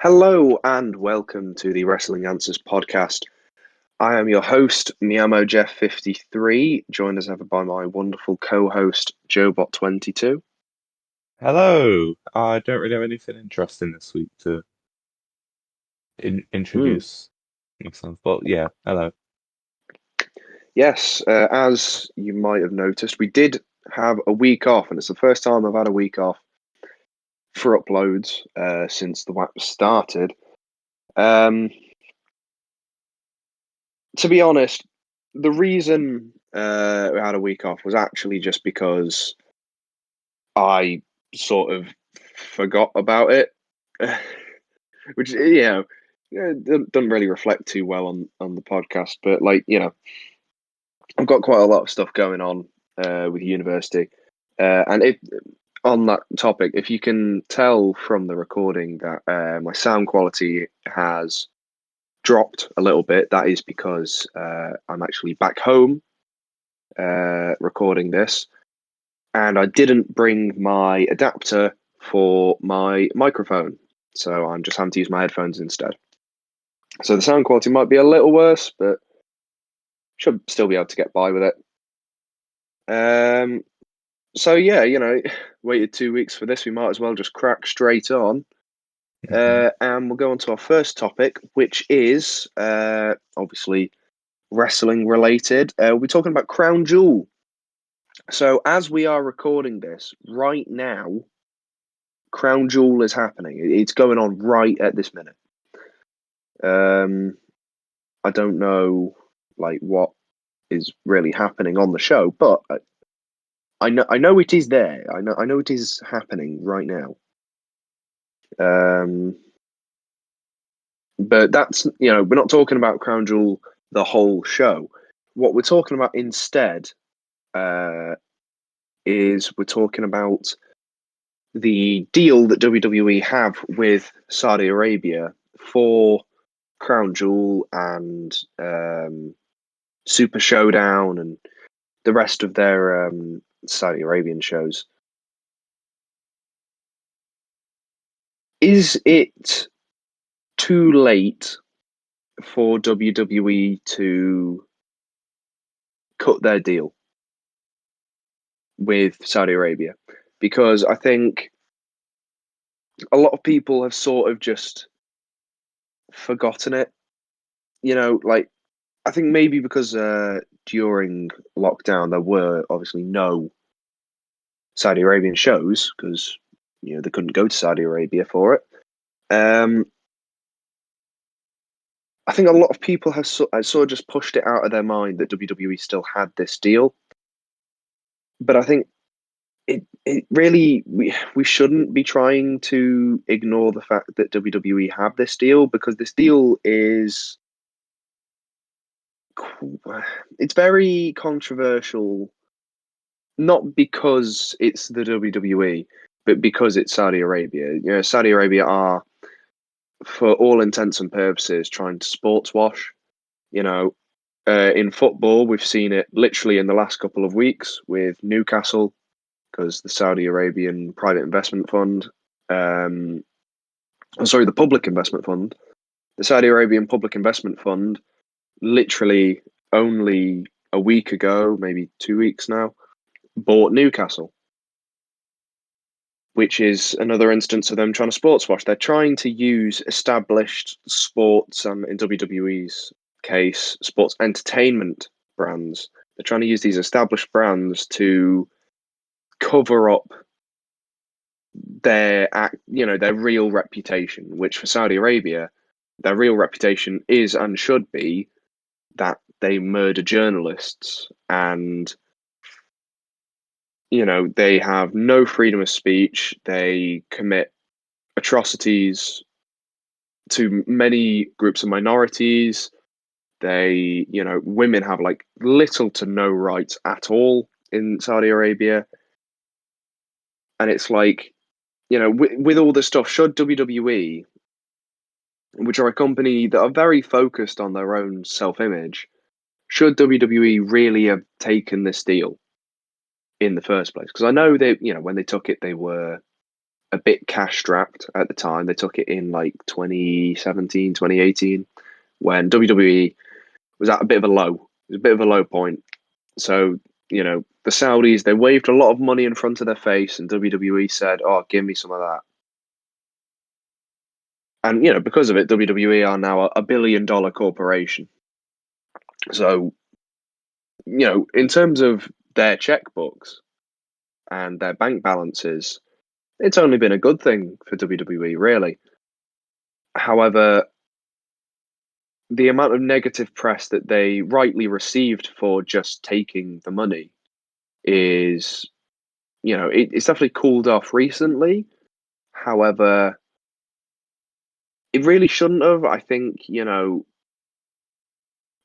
Hello and welcome to the Wrestling Answers podcast. I am your host, Miyamo Jeff 53, joined as ever by my wonderful co-host, Joebot 22. Hello. I don't really have anything interesting this week to Hmm. introduce myself, but yeah, hello. Yes, as you might have noticed, we did have a week off, and it's the first time I've had a week off for uploads since the WAP started. Um, to be honest, the reason we had a week off was actually just because I sort of forgot about it, which doesn't really reflect too well on the podcast. But I've got quite a lot of stuff going on with university, and it on that topic. If you can tell from the recording that my sound quality has dropped a little bit, that is because I'm actually back home recording this. And I didn't bring my adapter for my microphone, so I'm just having to use my headphones instead. So the sound quality might be a little worse, but should still be able to get by with it. Um, so yeah, waited 2 weeks for this. We might as well just crack straight on, hmm and we'll go on to our first topic, which is obviously wrestling related. We're talking about Crown Jewel. So as we are recording this right now, Crown Jewel is happening. It's going on right at this minute. Um, I don't know what is really happening on the show, but I know it is there. I know it is happening right now. Um, but that's we're not talking about Crown Jewel the whole show. What we're talking about instead uh, is we're talking about the deal that WWE have with Saudi Arabia for Crown Jewel and Super Showdown and the rest of their Saudi Arabian shows. Is it too late for WWE to cut their deal with Saudi Arabia? Because I think a lot of people have sort of just forgotten it. I think maybe because during lockdown there were obviously no Saudi Arabian shows because they couldn't go to Saudi Arabia for it. Um, I think a lot of people have sort of just pushed it out of their mind that WWE still had this deal, but I think it really we shouldn't be trying to ignore the fact that WWE have this deal because this deal is it's very controversial, not because it's the WWE, but because it's Saudi Arabia. Saudi Arabia are, for all intents and purposes, trying to sports wash. You know, in football, we've seen it literally in the last couple of weeks with Newcastle, because the Saudi Arabian private investment fund, sorry, the public investment fund, the Saudi Arabian public investment fund, literally only a week ago, maybe 2 weeks now, bought Newcastle, which is another instance of them trying to sports wash. They're trying to use established sports, and in WWE's case, sports entertainment brands. They're trying to use these established brands to cover up their real reputation, which for Saudi Arabia, their real reputation is and should be that they murder journalists and they have no freedom of speech. They commit atrocities to many groups of minorities. Women have like little to no rights at all in Saudi Arabia. And it's like, with all this stuff, should WWE, which are a company that are very focused on their own self image, should WWE really have taken this deal in the first place? Because I know when they took it, they were a bit cash strapped at the time. They took it in like 2017, 2018, when WWE was at a bit of a low. It was a bit of a low point. So, the Saudis, they waved a lot of money in front of their face, and WWE said, "Oh, give me some of that." And, because of it, WWE are now a billion-dollar corporation. So, in terms of their checkbooks and their bank balances, it's only been a good thing for WWE, really. However, the amount of negative press that they rightly received for just taking the money is, it's definitely cooled off recently. However, it really shouldn't have. I think,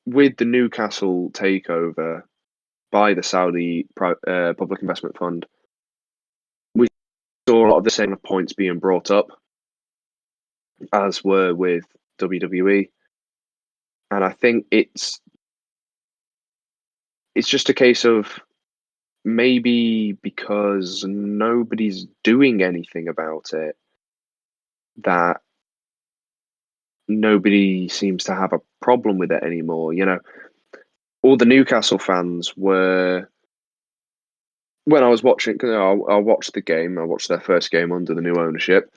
with the Newcastle takeover by the Saudi Public Investment Fund, we saw a lot of the same points being brought up as were with WWE. And I think it's just a case of maybe because nobody's doing anything about it, that nobody seems to have a problem with it anymore. All the Newcastle fans were, when I was watching, because I watched the game, I watched their first game under the new ownership.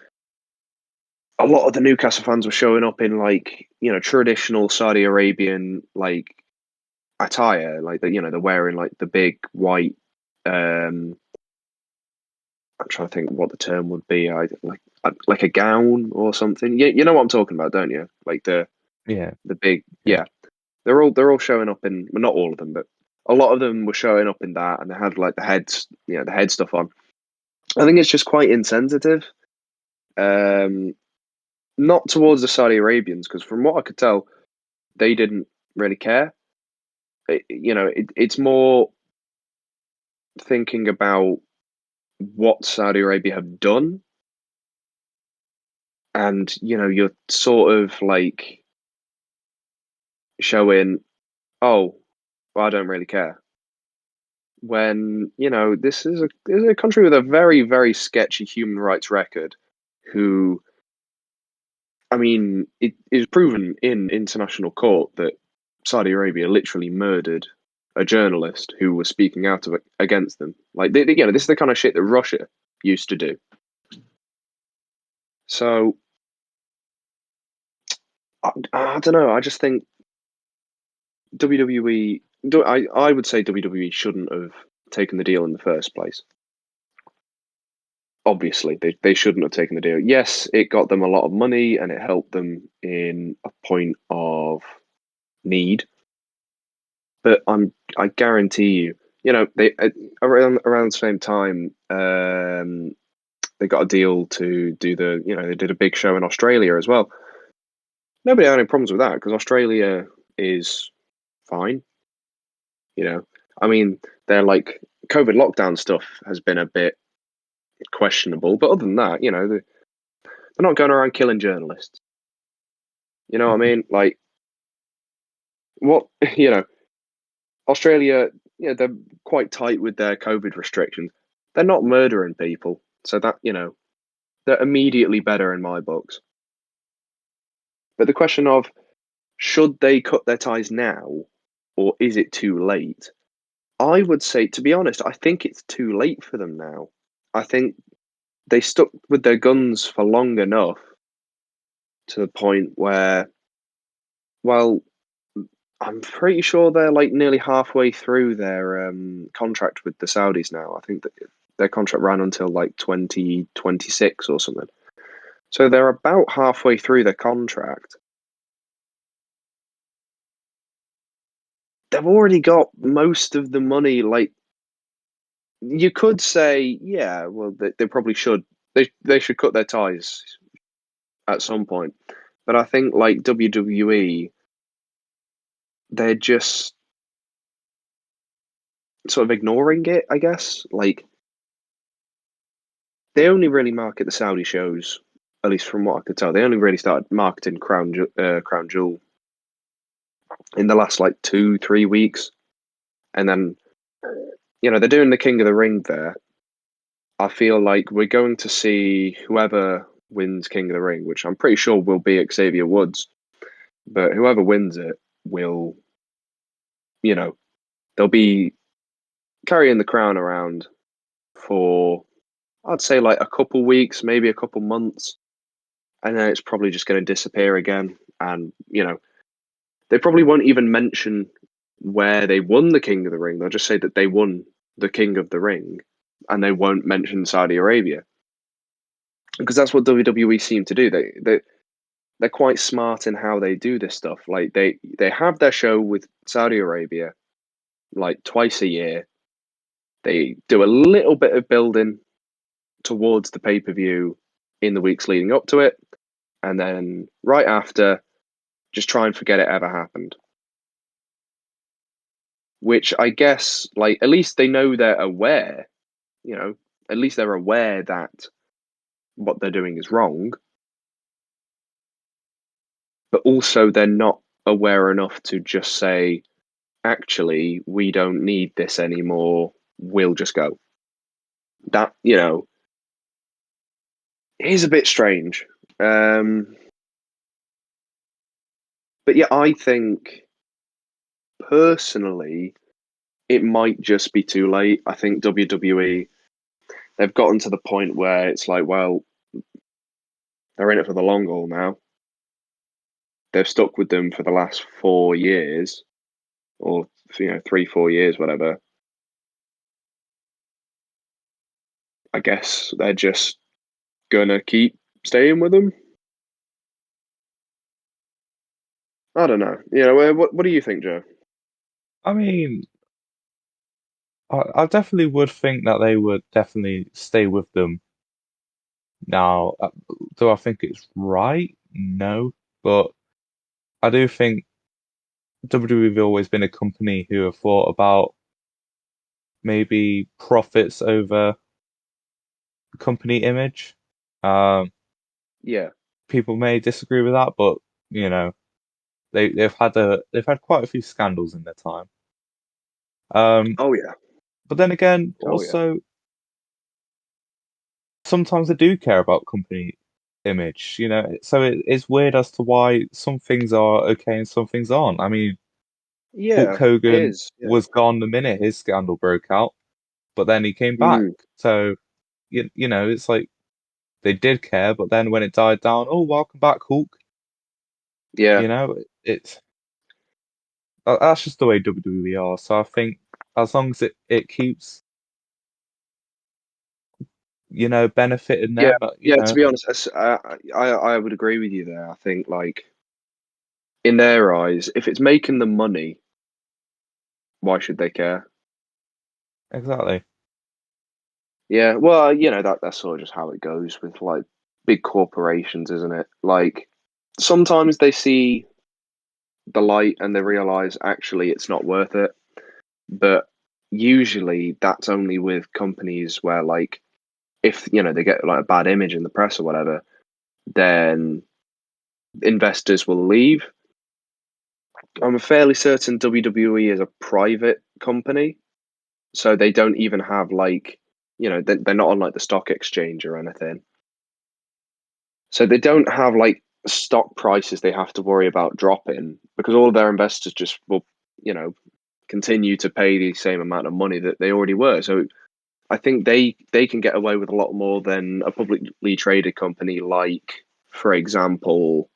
A lot of the Newcastle fans were showing up in like, traditional Saudi Arabian like attire, like they're wearing like the big white. I'm trying to think what the term would be. Like a gown or something. You know what I'm talking about, don't you? Like Yeah. the big, Yeah. yeah. They're all showing up in, well, not all of them, but a lot of them were showing up in that, and they had like the heads, the head stuff on. I think it's just quite insensitive. Um, Not towards the Saudi Arabians, because from what I could tell, they didn't really care. It's more thinking about what Saudi Arabia have done, and you're sort of like showing, oh, well, I don't really care. When this is a country with a very, very sketchy human rights record, who, I mean, it is proven in international court that Saudi Arabia literally murdered a journalist who was speaking out against them. Like, this is the kind of shit that Russia used to do. So I don't know. I just think WWE. I would say WWE shouldn't have taken the deal in the first place. Obviously, they shouldn't have taken the deal. Yes, it got them a lot of money and it helped them in a point of need. But I guarantee you, they around the same time, they got a deal to do they did a big show in Australia as well. Nobody had any problems with that because Australia is fine. I mean, they're like COVID lockdown stuff has been a bit questionable, but other than that, they're not going around killing journalists. You know what I mean? Like, what, Australia, they're quite tight with their COVID restrictions. They're not murdering people, so that they're immediately better in my books. But the question of, should they cut their ties now, or is it too late? I would say, to be honest, I think it's too late for them now. I think they stuck with their guns for long enough to the point where, well, I'm pretty sure they're like nearly halfway through their contract with the Saudis now. I think that their contract ran until like 2026 or something. So they're about halfway through their contract. They've already got most of the money. Like, you could say, yeah, well, they probably should. They should cut their ties at some point. But I think like WWE, they're just sort of ignoring it, I guess. Like, they only really market the Saudi shows, at least from what I could tell. They only really started marketing Crown Jewel in the last like 2-3 weeks, and then they're doing the King of the Ring there, I feel like we're going to see whoever wins King of the Ring, which I'm pretty sure will be Xavier Woods, but whoever wins it will, you know, they'll be carrying the crown around for, I'd say, like a couple weeks, maybe a couple months, and then it's probably just going to disappear again. And, they probably won't even mention where they won the King of the Ring. They'll just say that they won the King of the Ring, and they won't mention Saudi Arabia because that's what WWE seem to do. They're quite smart in how they do this stuff. Like they have their show with Saudi Arabia like twice a year. They do a little bit of building towards the pay-per-view in the weeks leading up to it, and then right after, just try and forget it ever happened. Which I guess, like, at least they know they're aware, you know, at least they're aware that what they're doing is wrong, but also they're not aware enough to just say, actually, we don't need this anymore, we'll just go. That, is a bit strange. But yeah, I think personally, it might just be too late. I think WWE, they've gotten to the point where it's like, well, they're in it for the long haul now. They've stuck with them for the last 4 years, or 3-4 years, whatever. I guess they're just gonna keep staying with them. I don't know. What do you think, Joe? I mean, I definitely would think that they would definitely stay with them now. Do I think it's right? No, but I do think WWE have always been a company who have thought about maybe profits over company image. Um, Yeah. People may disagree with that, but you know, they've had quite a few scandals in their time. Um, Oh yeah. but then again, Oh yeah. also sometimes they do care about company image, So it's weird as to why some things are okay and some things aren't. I mean, Hulk Yeah. It Hogan is. Yeah. was gone the minute his scandal broke out, but then he came back. Mm, So it's like they did care, but then when it died down, oh, welcome back, Hulk. yeah. You know, it's that's just the way WWE are. So I think as long as it keeps, benefiting Yeah. them, Yeah. To be honest, I would agree with you there. I think, like, in their eyes, if it's making them money, why should they care? exactly. Yeah, well, that's sort of just how it goes with like big corporations, isn't it? Like sometimes they see the light and they realize actually it's not worth it, but usually that's only with companies where, like, if they get like a bad image in the press or whatever, then investors will leave. I'm fairly certain WWE is a private company, so they don't even have, like, they're not on like the stock exchange or anything. So they don't have like stock prices they have to worry about dropping because all of their investors just will, you know, continue to pay the same amount of money that they already were. So I think they can get away with a lot more than a publicly traded company like, for example,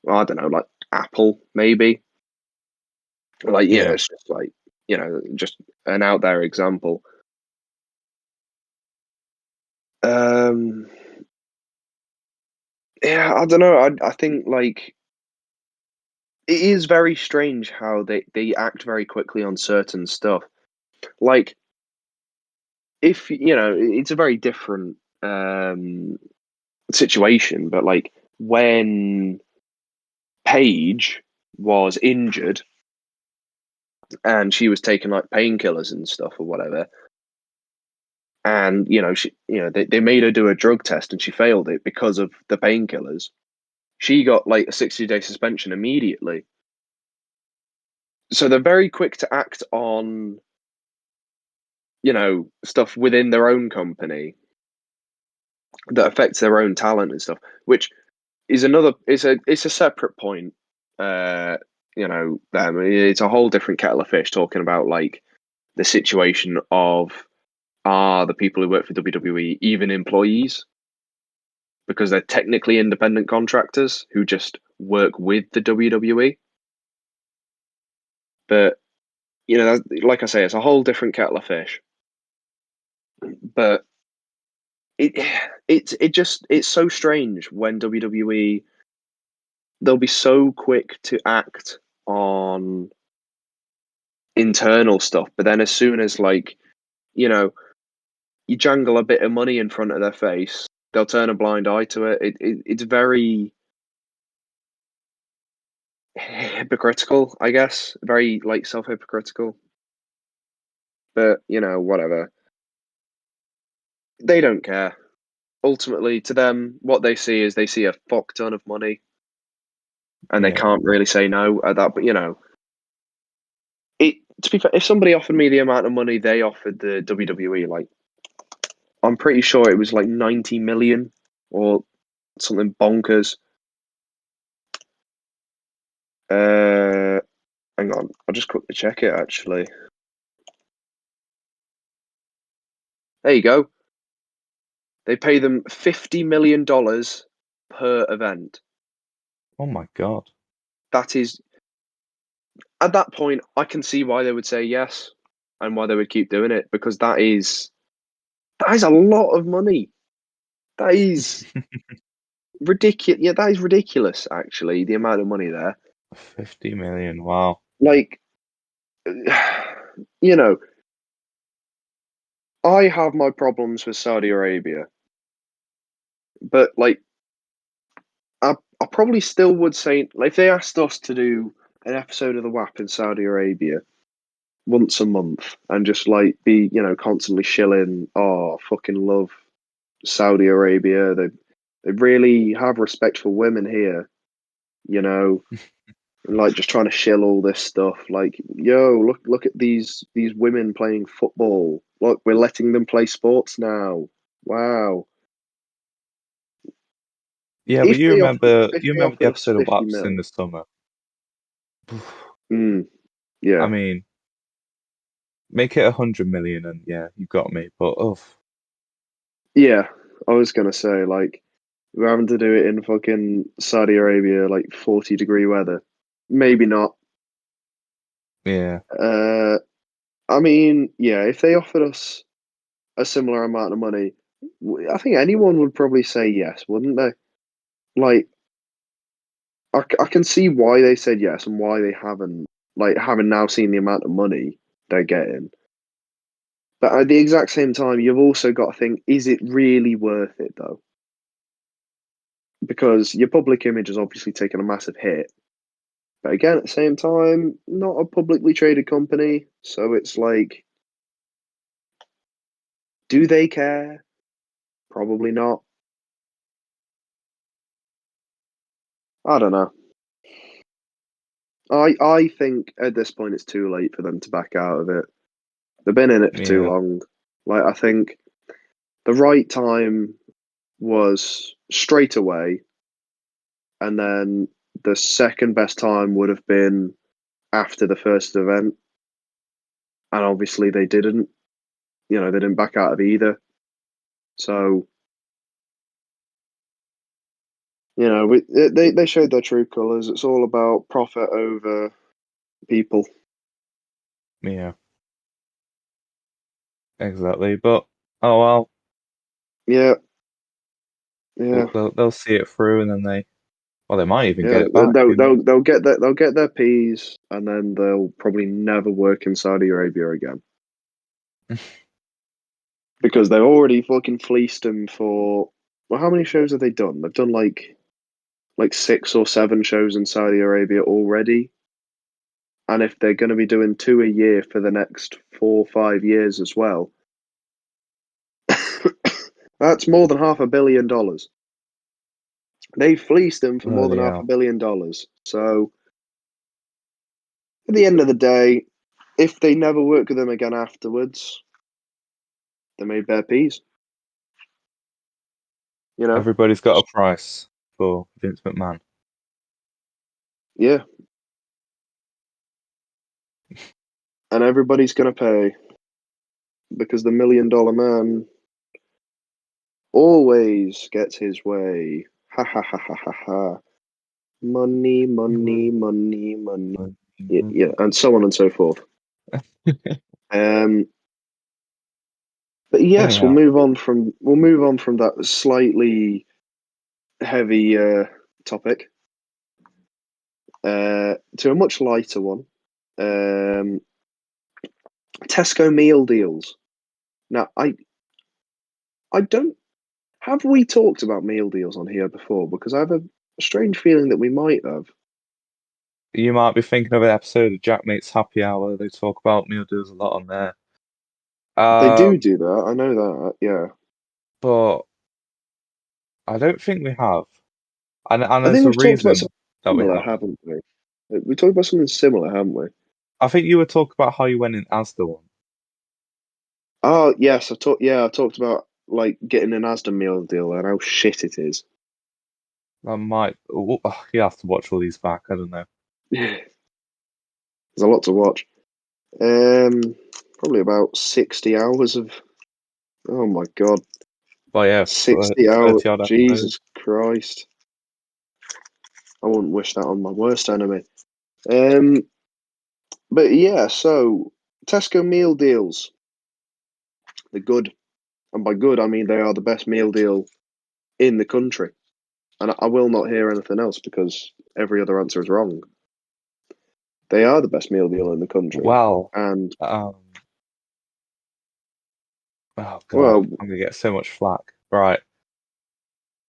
I don't know, like Apple maybe. Like, Yeah. it's just like, just an out there example. Um yeah, I don't know. I think, like, it is very strange how they act very quickly on certain stuff. Like, if it's a very different situation, but like when Paige was injured and she was taking like painkillers and stuff or whatever, and they made her do a drug test and she failed it because of the painkillers. She got like a 60-day suspension immediately. So they're very quick to act on stuff within their own company that affects their own talent and stuff, which is it's a separate point. It's a whole different kettle of fish talking about like the situation of are the people who work for WWE even employees because they're technically independent contractors who just work with the WWE. But like I say, it's a whole different kettle of fish. But it's so strange when WWE they'll be so quick to act on internal stuff, but then as soon as you jangle a bit of money in front of their face, they'll turn a blind eye to it. It's very hypocritical, I guess. Very like self-hypocritical. But whatever. They don't care. Ultimately, to them, what they see is they see a fuck ton of money, and they Yeah. can't really say no at that. But it to be fair, if somebody offered me the amount of money they offered the WWE, like I'm pretty sure it was like 90 million or something bonkers. Uh, Hang on, I'll just quickly check it. Actually, there you go. They pay them $50 million per event. Oh my God. That is at that point, I can see why they would say yes and why they would keep doing it because that is a lot of money. That is ridiculous. Yeah, that is ridiculous. Actually, the amount of money there. 50 million. Wow. Like, you know, I have my problems with Saudi Arabia, but like, I probably still would say, like, if they asked us to do an episode of the WAP in Saudi Arabia once a month and just like be, constantly shilling, oh, fucking love Saudi Arabia. They really have respect for women here, you know, and like just trying to shill all this stuff. Like, yo, look at these women playing football. Look, we're letting them play sports now. Wow. Yeah, but If they offered if you they remember the offered us episode of 50 Waps in mil, the summer. I yeah. mean, make it 100 million and yeah, you got me. But oh, Yeah. I was gonna say, like, we're having to do it in fucking Saudi Arabia, like 40-degree weather. Maybe not. yeah, Uh I mean, yeah, if they offered us a similar amount of money, I think anyone would probably say yes, wouldn't they? Like, I can see why they said yes and why they haven't, like, having now seen the amount of money they're getting. But at the exact same time, you've also got to think, is it really worth it, though? Because your public image has obviously taken a massive hit. But again, at the same time, not a publicly traded company. So it's like, do they care? Probably not. I don't know. I think at this point it's too late for them to back out of it. They've been in it for too yeah, long. Like I think the right time was straight away, and then the second best time would have been after the first event. And obviously they didn't. They didn't back out of either. So they showed their true colours. It's all about profit over people. yeah, exactly. But oh well, Yeah, yeah, they'll see it through and then they might even get yeah. it back. Who knows? They'll get their P's, and then they'll probably never work in Saudi Arabia again because they've already fucking fleeced them for. Well, how many shows have they done? They've done like 6 or 7 shows in Saudi Arabia already, and if they're going to be doing 2 a year for the next 4 or 5 years as well, that's more than $500 million. They fleeced them for more than Bloody half a hell. billion dollars. So at the end of the day, if they never work with them again afterwards, They made bare peas. You know, Everybody's got a price for Vince McMahon. yeah, and everybody's gonna pay because the $1 million man always gets his way. Ha ha ha ha ha ha. Money, money, money, money. Yeah, yeah, and so on and so forth. Um, but yes, Anyhow, we'll move on from that slightly heavy topic to a much lighter one. Um, Tesco meal deals. Now, I don't have we talked about meal deals on here before because I have a strange feeling that we might have. you might be thinking of an episode of Jack Mate's Happy Hour. They talk about meal deals a lot on there. They do Um, do that. I know that. Yeah, but I don't think we have. And I there's think a we've talked about reason something that we similar, haven't. haven't we? We talked about something similar, haven't we? I think you were talking about how you went in Asda one. Oh yes, I talked. Yeah, I talked about like getting an Asda meal deal and how shit it is. I might. Oh, you have to watch all these back. I don't know. There's a lot to watch. Um, Probably about 60 hours of. Oh my god, But yeah, 60 hours. 30 odd episodes. Jesus Christ, I wouldn't wish that on my worst enemy. Um, but yeah, so Tesco meal deals, they're good, and by good I mean they are the best meal deal in the country. And I will not hear anything else because every other answer is wrong. They are the best meal deal in the country. Well, And, um, oh God, well, I'm gonna get so much flack. Right.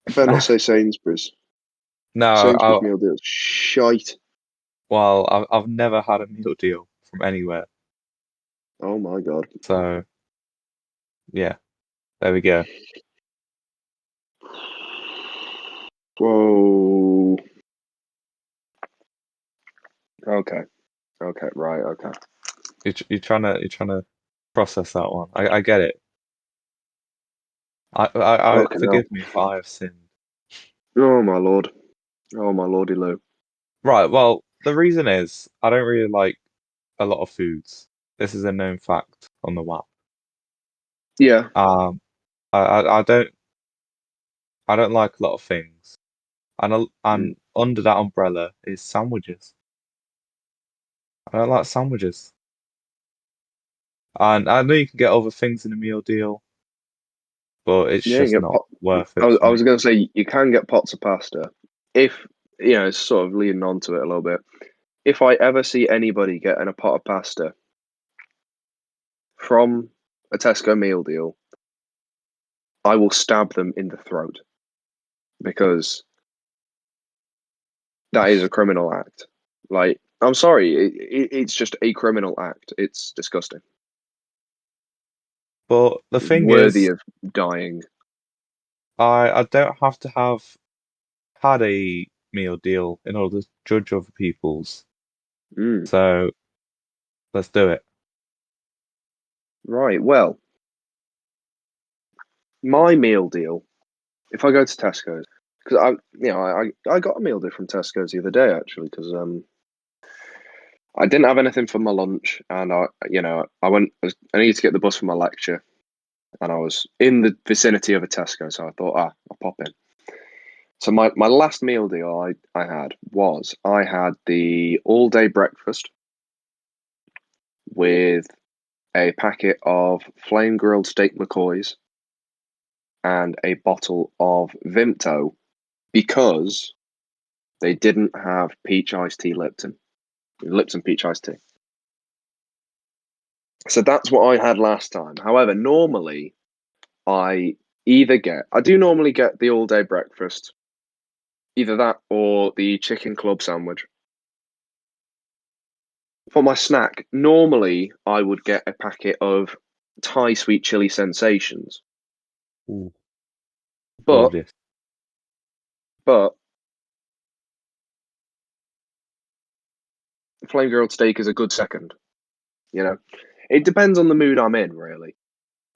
I better not say Sainsbury's. No, Sainsbury's meal deal is shite. well, I've never had a meal deal from anywhere. Oh my God. So yeah, there we go. Whoa. Okay. Okay. Right. Okay. You're trying to process that one. I get it. I Fucking hell. forgive me if I have sinned. Oh my Lord. Oh my Lordy Lou. Right, well, the reason is I don't really like a lot of foods. This is a known fact on the WAP. Yeah. I don't like a lot of things, Mm. and under that umbrella is sandwiches. I don't like sandwiches, and I know you can get other things in a meal deal, but it's Yeah. You just get not pot. worth I it was, for I me. was going to say you can get pots of pasta if, it's sort of leading on to it a little bit. If I ever see anybody getting a pot of pasta from a Tesco meal deal, I will stab them in the throat because that is a criminal act. Like, I'm sorry, it's just a criminal act. It's disgusting, But the thing worthy is, of dying. I don't have to have had a meal deal in order to judge other people's. Mm, So let's do it. right. Well, my meal deal. If I go to Tesco's, because I got a meal deal from Tesco's the other day actually, because I didn't have anything for my lunch, and I needed to get the bus for my lecture, and I was in the vicinity of a Tesco, so I thought, I'll pop in. So my last meal deal I had was I had the all day breakfast with a packet of flame grilled steak McCoys and a bottle of Vimto because they didn't have peach iced tea Lipton peach iced tea. So that's what I had last time. However, normally I do normally get the all day breakfast, either that or the chicken club sandwich. For my snack, normally I would get a packet of Thai sweet chili sensations, Ooh, but gorgeous. but flame grilled steak is a good second. You know, it depends on the mood I'm in, really.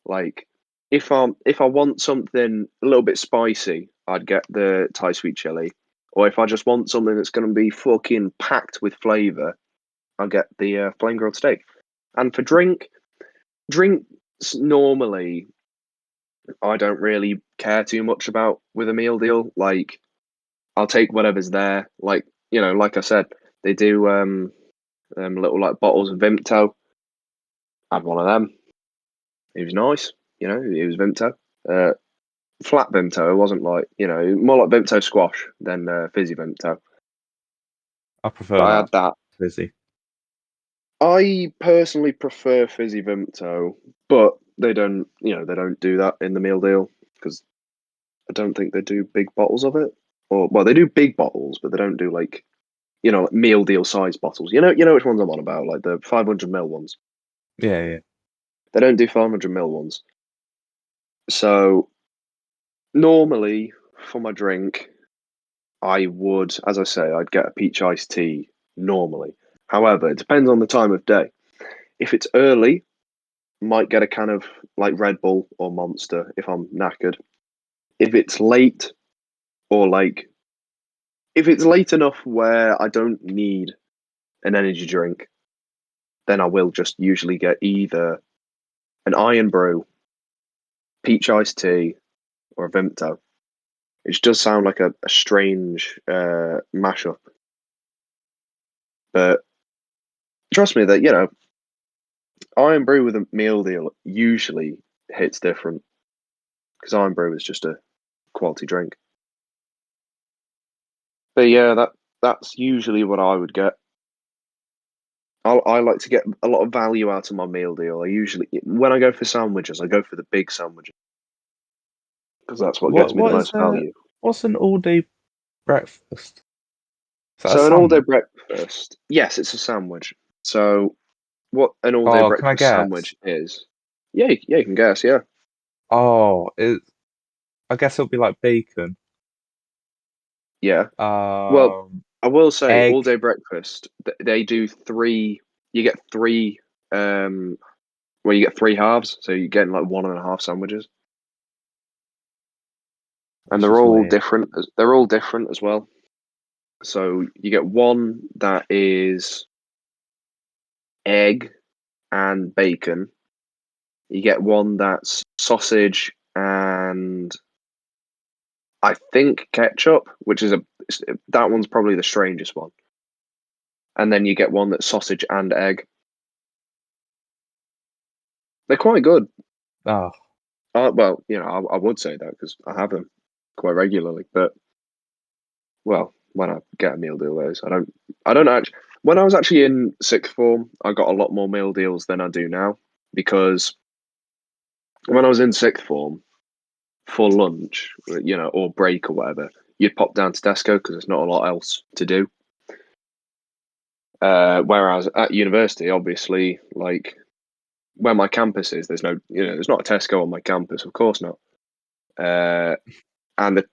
Like if I want something a little bit spicy, I'd get the Thai sweet chili. Or if I just want something that's going to be fucking packed with flavor, I'll get the flame grilled steak. And for drinks normally I don't really care too much about with a meal deal. Like I'll take whatever's there. Like like I said, they do little like bottles of Vimto. I had one of them. It was nice. It was Vimto. Uh, Flat Vimto. It wasn't like more like Vimto squash than fizzy Vimto. I But prefer I that had that. fizzy. I personally prefer fizzy Vimto, but they don't do that in the meal deal because I don't think they do big bottles of it. Or well, they do big bottles, but they don't do like like meal deal size bottles. You know which ones I'm on about, like the 500 ml ones. Yeah, yeah. They don't do 500 ml ones. So normally for my drink, I would, as I say, I'd get a peach iced tea normally. However, it depends on the time of day. If it's early, might get a can of like Red Bull or Monster if I'm knackered. If it's late or like if it's late enough where I don't need an energy drink, then I will just usually get either an iron brew, peach iced tea, or a Vimto. It does sound like a strange mashup, but trust me that iron brew with a meal deal usually hits different because iron brew is just a quality drink. But yeah, that's usually what I would get. I like to get a lot of value out of my meal deal. I usually, when I go for sandwiches, I go for the big sandwiches because that's what gets What me the what is most value. what's an all day breakfast? Is that a So an all-day sandwich? breakfast, yes, it's a sandwich. So what an all-day Oh, can I breakfast guess? sandwich is? Yeah, yeah, you can guess. Yeah, Oh, I guess it'll be like bacon. yeah. Well, Um, I will say egg. all-day breakfast. They do three. You get three. Well, you get three halves, so you're getting like one and a half sandwiches, and That's just weird. They're all different as well. So you get one that is egg and bacon. You get one that's sausage and I think ketchup, which is that one's probably the strangest one. And then you get one that's sausage and egg. They're quite good. Oh, Well, I would say that because I have them quite regularly. But well, when I get a meal deal, those I don't actually. When I was actually in sixth form, I got a lot more meal deals than I do now because when I was in sixth form for lunch, or break or whatever, you'd pop down to Tesco because there's not a lot else to do. Whereas at university, obviously, like where my campus is, there's not a Tesco on my campus, of course not. Uh, and the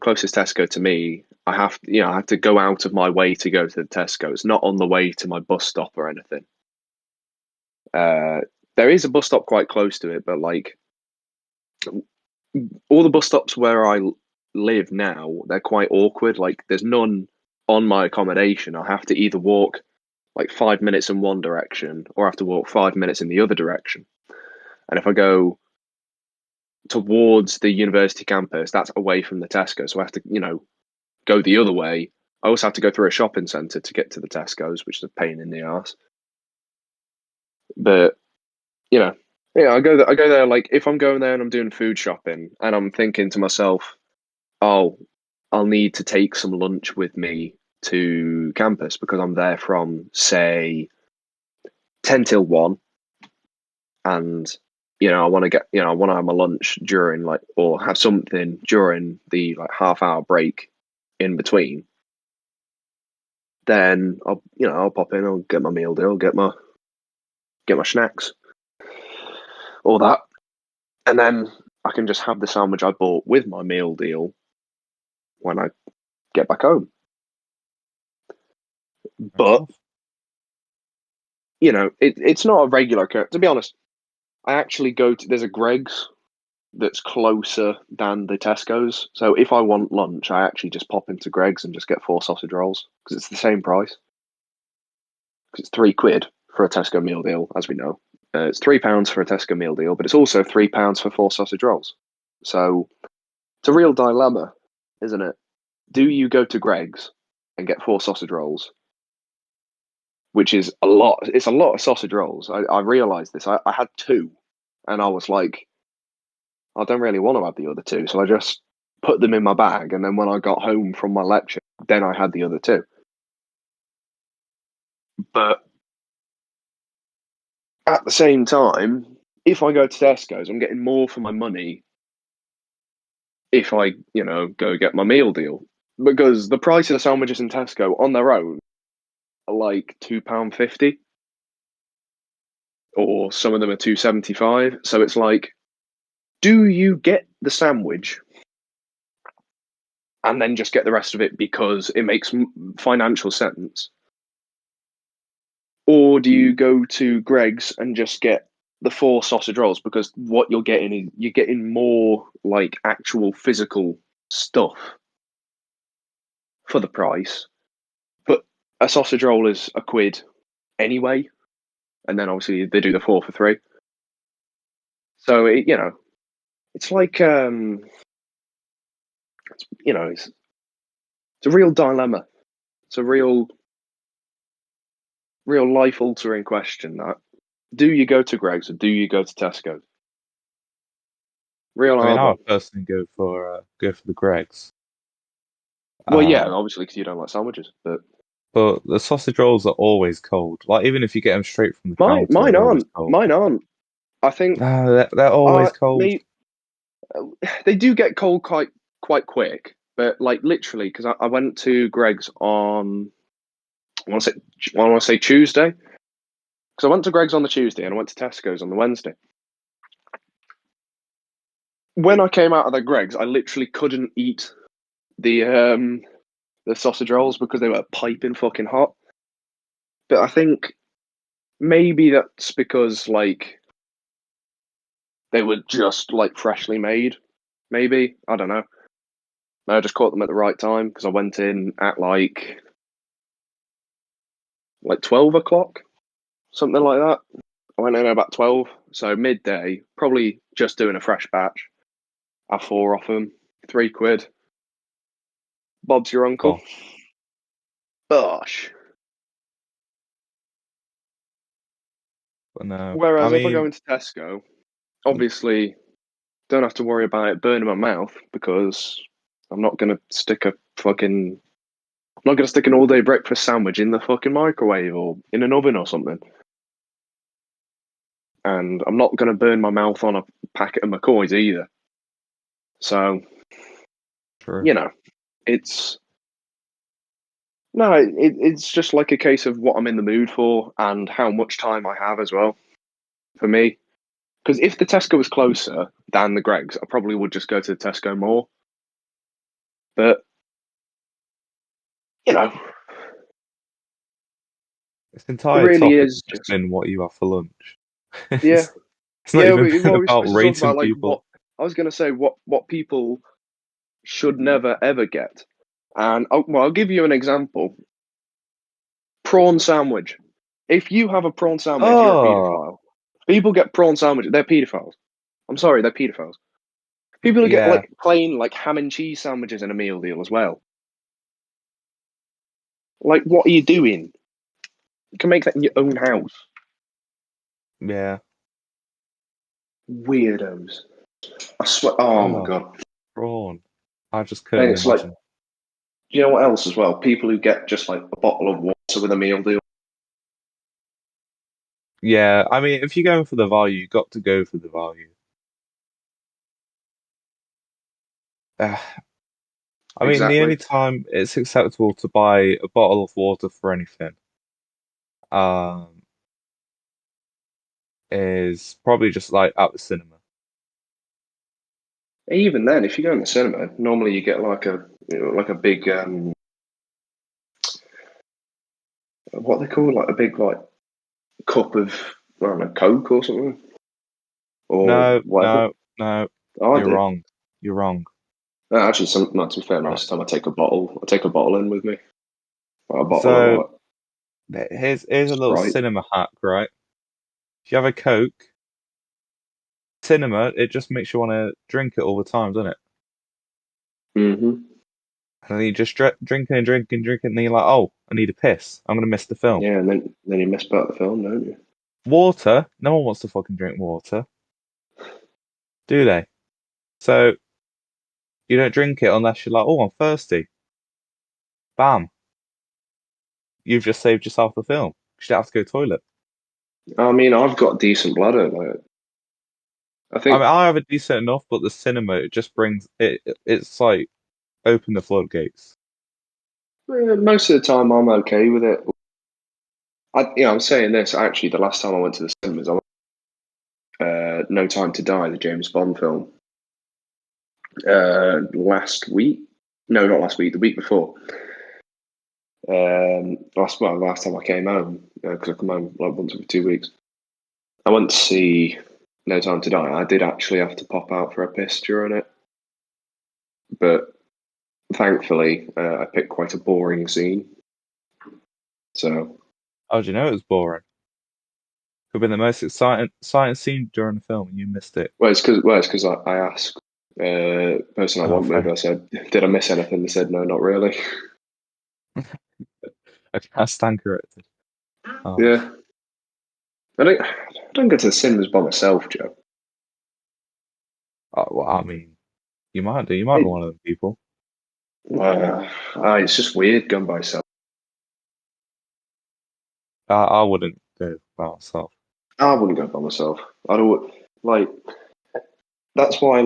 closest Tesco to me, I have to go out of my way to go to the Tesco. It's not on the way to my bus stop or anything. Uh, there is a bus stop quite close to it, but like all the bus stops where I live now, they're quite awkward. Like there's none on my accommodation. I have to either walk like 5 minutes in one direction or I have to walk 5 minutes in the other direction. And if I go towards the university campus, that's away from the Tesco. So I have to, go the other way. I also have to go through a shopping centre to get to the Tesco's, which is a pain in the ass. But you know, yeah, I go there like if I'm going there and I'm doing food shopping and I'm thinking to myself, oh, I'll need to take some lunch with me to campus because I'm there from say 10 till 1, and I want to I want to have my lunch during like or have something during the like half-hour break in between. Then I'll pop in, I'll get my meal deal, get my snacks, all that, and then I can just have the sandwich I bought with my meal deal when I get back home. fair But enough. it's not a regular occurrence. To be honest, I actually go to there's a Greg's that's closer than the Tesco's. So if I want lunch, I actually just pop into Greg's and just get 4 sausage rolls because it's the same price. Because it's £3 for a Tesco meal deal, as we know. It's £3 for a Tesco meal deal, but it's also £3 for 4 sausage rolls. So it's a real dilemma, isn't it? Do you go to Greg's and get 4 sausage rolls, which is a lot? It's a lot of sausage rolls. I realised this. I had 2, and I was like, I don't really want to have the other 2, so I just put them in my bag, and then when I got home from my lecture, then I had the other 2. But at the same time, if I go to Tesco's, I'm getting more for my money if I, go get my meal deal. Because the price of the sandwiches in Tesco on their own are like £2.50, or some of them are £2.75. So it's like, do you get the sandwich and then just get the rest of it because it makes financial sense? Or do you go to Greg's and just get the 4 sausage rolls because what you're getting is you're getting more like actual physical stuff for the price. But a sausage roll is £1 anyway, and then obviously they do the 4 for 3. So it's like it's a real dilemma. It's a real life altering question. That, do you go to Greg's or do you go to Tesco? Real I mean, hard I one. would personally go for the Greggs. Well, yeah, Um, obviously because you don't like sandwiches, but but the sausage rolls are always cold. Like even if you get them straight from the mine counter, mine they're always aren't. cold. Mine aren't. I think They're always cold. me they do get cold quite quick, but like literally because I went to Greg's on I want to say Tuesday, because I went to Greg's on the Tuesday and I went to Tesco's on the Wednesday. When I came out of the Greg's, I literally couldn't eat the sausage rolls because they were piping fucking hot. But I think maybe that's because like they were just like freshly made. Maybe, I don't know. I just caught them at the right time because I went in at like 12 o'clock, something like that. I went in at about 12, so midday. Probably just doing a fresh batch. Have 4 off them, £3. Bob's your uncle. Oh, Bosh. but no. I Whereas if I go mean, into Tesco, obviously don't have to worry about it burning my mouth because I'm not gonna stick a fucking I'm not gonna stick an all day breakfast sandwich in the fucking microwave or in an oven or something. And I'm not gonna burn my mouth on a packet of McCoys either. So, true. you know, it's no, it's just like a case of what I'm in the mood for and how much time I have as well for me. Because if the Tesco was closer than the Greg's, I probably would just go to the Tesco more. But you know, This it entire really topic is has just just been what you have for lunch. yeah, It's not yeah. even been Well, we're about supposed to talk rating about like what people. I was going to say. What people should never ever get, and I'll give you an example. Prawn sandwich. If you have a prawn sandwich, you're a Oh, paedophile. People get prawn sandwiches. They're paedophiles. I'm sorry, they're paedophiles. People who get yeah, like plain like ham and cheese sandwiches in a meal deal as well. Like, what are you doing? You can make that in your own house. yeah. Weirdos. I swear. Oh my Oh, god. prawn. I just And couldn't it's like, imagine. you know what else as well? People who get just like a bottle of water with a meal deal. Yeah, I mean, if you're going for the value, you got to go for the value. Uh, I mean, the Exactly. only time it's acceptable to buy a bottle of water for anything, um, is probably just like at the cinema. Even then, if you go in the cinema, normally you get like like a big what they call like a big like cup of I don't know Coke or something or No, whatever. no, no. Oh, I You're do. wrong. You're wrong. Actually, not to be fair, most of the time I take a bottle in with me. A bottle of So like here's a little Sprite. cinema hack, right? If you have a Coke, cinema, it just makes you want to drink it all the time, doesn't it? Hmm. And then you just drink it and drink and drink it, and then you're like, oh, I need a piss. I'm gonna miss the film. Yeah, and then you miss about the film, don't you? Water, no one wants to fucking drink water, do they? So you don't drink it unless you're like, oh, I'm thirsty. Bam, you've just saved yourself the film. You don't have to go to the toilet. I mean, I've got decent bladder. Like, I I mean, think I have a decent enough, but the cinema it just brings it. It's like open the floodgates. most of the time I'm okay with it. I'm saying this actually. The last time I went to the cinemas, I went No Time to Die, the James Bond film. Last week? No, not last week. The week before. Last time I came home because I come home like once every 2 weeks. I went to see No Time to Die. I did actually have to pop out for a piss during it, but thankfully I picked quite a boring scene. So, How do you know it was boring? Could have been the most exciting scene during the film, and you missed it. it's because I asked person I Oh, went with. fair. I said, "Did I miss anything?" They said, "No, not really." I stand corrected. Oh, Yeah, I don't go to the cinemas by myself, Joe. well, I mean, you might do. You might be It, one of them people. it's just weird going by myself. I wouldn't do it by myself. I wouldn't go by myself. I don't like. That's why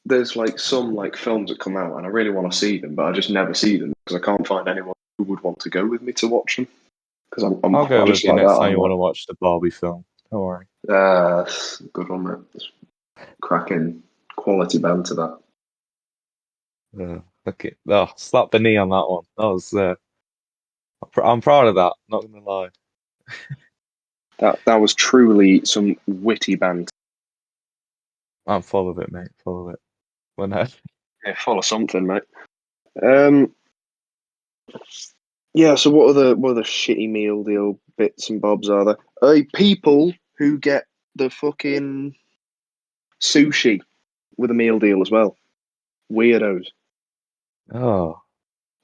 there's like some like films that come out and I really want to see them, but I just never see them because I can't find anyone who would want to go with me to watch them. Because I'll go I with just you like that. next time I'm you want like, to watch the Barbie film. Don't worry. good one, mate. It's cracking quality banter that. Look it. Oh, slap the knee on that one. That was. I'm proud of that. Not gonna lie. That was truly some witty banter. I'm full of it, mate. Full of it. When I, Yeah, full of something, mate. Um, yeah. So what are the shitty meal deal bits and bobs are there? People who get the fucking sushi with a meal deal as well. Weirdos. oh,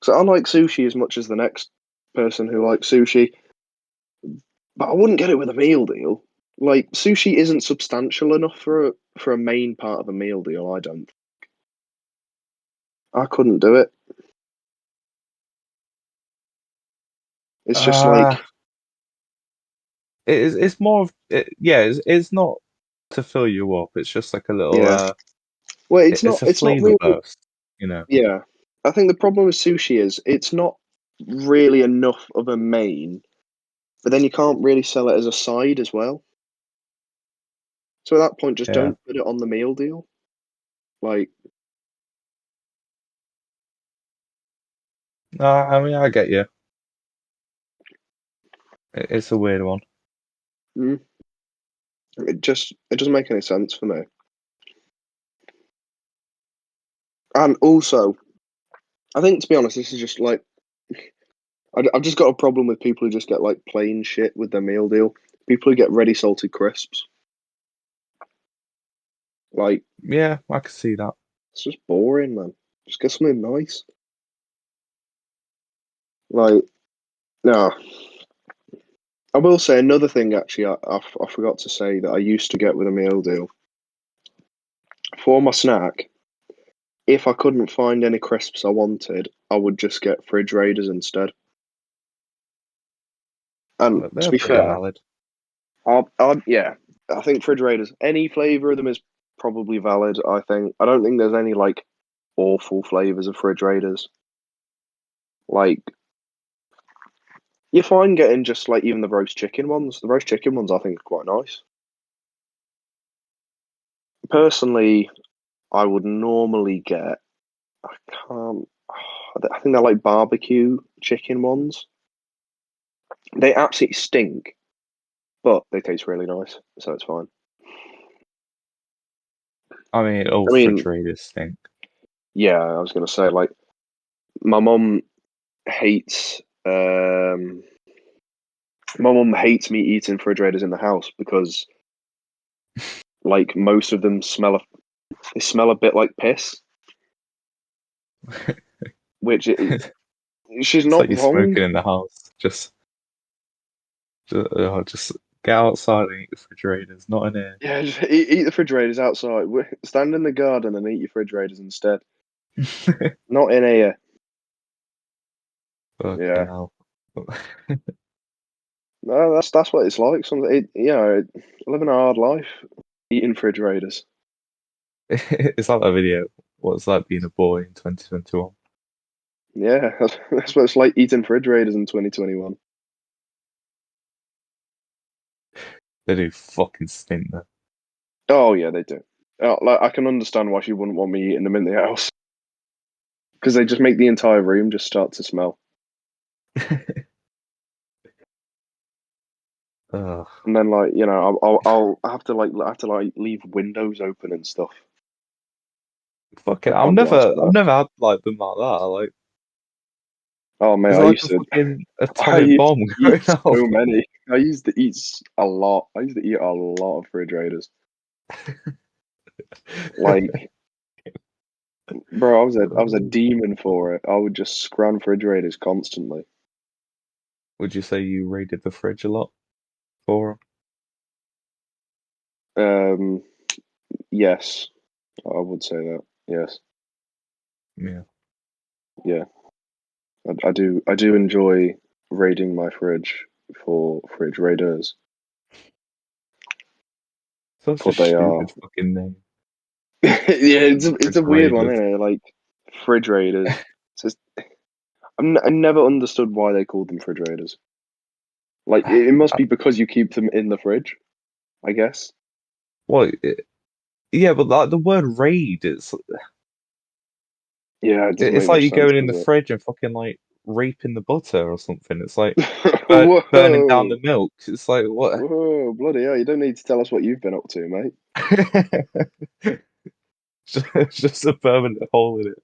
So I like sushi as much as the next person who likes sushi, but I wouldn't get it with a meal deal. Like sushi isn't substantial enough for a main part of a meal deal. I don't. I couldn't do it. It's just uh, like it's more of yeah. It's not to fill you up. It's just like a little. yeah. Well, It's a it's not flavor really. burst. You know. Yeah, I think the problem with sushi is it's not really enough of a main, but then you can't really sell it as a side as well. So at that point, just Yeah. don't put it on the meal deal. Like, I mean, I get you. It's a weird one. mm, it doesn't make any sense for me. And also, I think to be honest, this is just like I've just got a problem with people who just get like plain shit with their meal deal. People who get ready salted crisps, like Yeah, I can see that. it's just boring, man. Just get something nice. Like, no. I will say another thing. Actually, I forgot to say that I used to get with a meal deal for my snack. If I couldn't find any crisps I wanted, I would just get fridge raiders instead. And But to they're be pretty fair, valid. yeah, I think fridge raiders, any flavor of them is probably valid. I don't think there's any like awful flavors of fridge raiders. Like you're fine getting just like even the roast chicken ones. The roast chicken ones I think are quite nice. Personally, I would normally get. I can't. I think they're like barbecue chicken ones. They absolutely stink, but they taste really nice, so it's fine. I mean, all I mean, refrigerators stink. yeah, I was gonna say like my mum hates um my mum hates me eating refrigerators in the house because like most of them they smell a bit like piss, which she's It's not like you're wrong. smoking in the house. Just get outside and eat the refrigerators, not in here. Yeah, just eat the refrigerators outside. Stand in the garden and eat your refrigerators instead. Not in here. Fucking Yeah, hell. no, that's what it's like. Living a hard life, eating refrigerators. It's like that video. What's like being a boy in 2021? Yeah, that's what it's like eating refrigerators in 2021. They do fucking stink though. Oh yeah, they do. Like I can understand why she wouldn't want me eating them in the house because they just make the entire room just start to smell. Ugh. And then I'll have to like leave windows open and stuff. Fucking, I can't be asked for I've that. never had like them like that. Like, Oh mate, it's I like used a to fucking I atomic used bomb to eat going off. so many. I used to eat a lot. I used to eat a lot of refrigerators. Like, bro, I was a demon for it. I would just scran refrigerators constantly. Would you say you raided the fridge a lot for Um, yes, I would say that. Yes, 'em? Yeah. yeah, I do enjoy raiding my fridge for fridge raiders, Such a but they are stupid fucking name. yeah, it's Fridge a weird one, raiders. isn't it? Like fridge raiders. It's just, I never understood why they called them fridge raiders. Like it must be because you keep them in the fridge, I guess. Well, yeah, but like the word raid, Yeah, it doesn't it's make like much you sense, going in does the fridge and fucking like raping the butter or something. It's like it? burning down the Whoa, milk. It's like what? whoa, bloody hell! You don't need to tell us what you've been up to, mate. Just a permanent hole in it.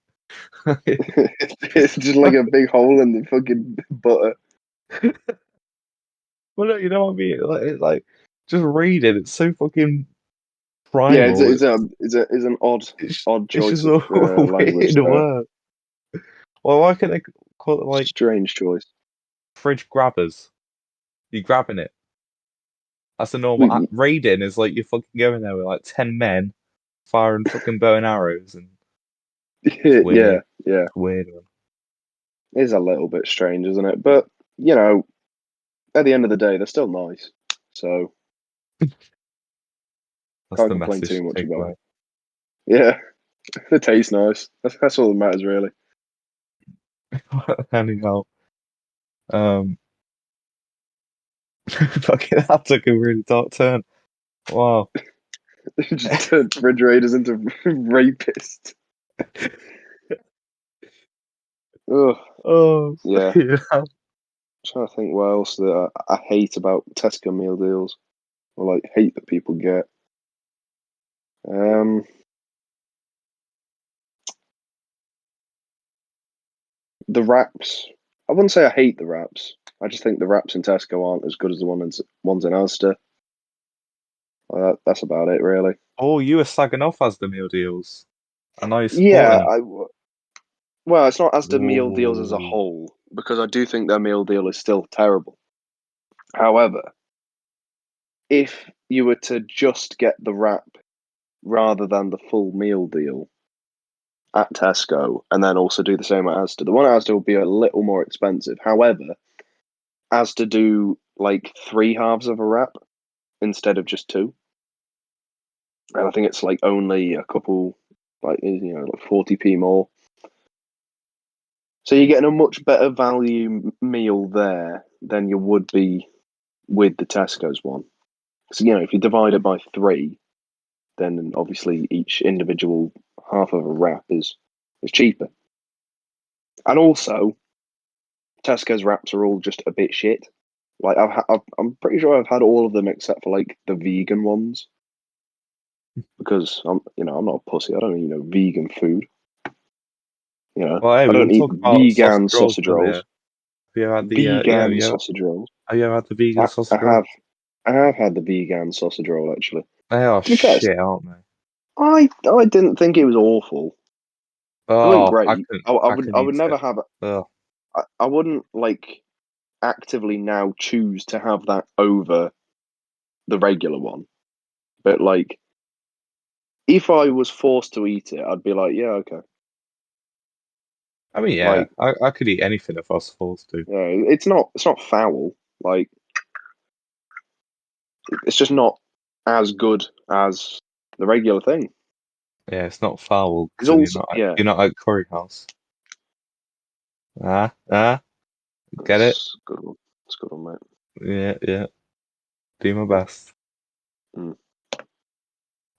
It's just like a big hole in the fucking butter. Well, no, you know what I mean? Like just read it. It's so fucking Yeah, primal. it's an odd It's choice just of a language weird there. word. Well, why can't they call it like Strange choice. fridge grabbers? You grabbing it. That's the normal. We, Raiding is like you're fucking going there with like 10 men firing fucking bow and arrows, and it's yeah, weird. yeah, It's weird, man. it's a little bit strange, isn't it? But at the end of the day, they're still nice, so That's can't the complain message too to much take about away. it. Yeah, they taste nice. That's all that matters, really. Anyhow, um, fucking that took a really dark turn. Wow. Just turned refrigerators into rapists. Ugh, Oh, yeah. fucking hell. Trying to think what else that I hate about Tesco meal deals, or like hate that people get. Um, the wraps. I wouldn't say I hate the wraps. I just think the wraps in Tesco aren't as good as the ones in Asda. That's about it, really. Oh, you were slagging off as the meal deals, and now you're Yeah, supporting them. well, it's not Asda meal deals as a Oh, whole because I do think their meal deal is still terrible. However, if you were to just get the wrap rather than the full meal deal at Tesco, and then also do the same at Asda, the one at Asda will be a little more expensive. However, Asda do like three halves of a wrap instead of just two, and I think it's like only a couple, like 40p more. So you're getting a much better value meal there than you would be with the Tesco's one. So if you divide it by three, then obviously each individual half of a wrap is cheaper. And also, Tesco's wraps are all just a bit shit. Like I'm pretty sure I've had all of them except for like the vegan ones. because I'm not a pussy. I don't eat vegan food. Well, hey, I we were don't eat talking about sausage vegan rolls sausage earlier. rolls. Have you ever had the Vegan sausage rolls. have you ever had the vegan I, I sausage roll? have I have had the vegan sausage roll actually. They are To be fair, shit, aren't they? I didn't think it was awful. It wasn't Oh, great. I couldn't I would eat never it. have it. Oh, I wouldn't actively now choose to have that over the regular one. But if I was forced to eat it, I'd be like, yeah, okay. I mean, yeah, Like, I could eat anything if I was forced to. it's not foul. Like, it's just not as good as the regular thing. Yeah, it's not foul It's because also yeah, you're not at curry house. Ah, get it? it's a good one. It's a good one, mate. Yeah, yeah. Do my best. Mm.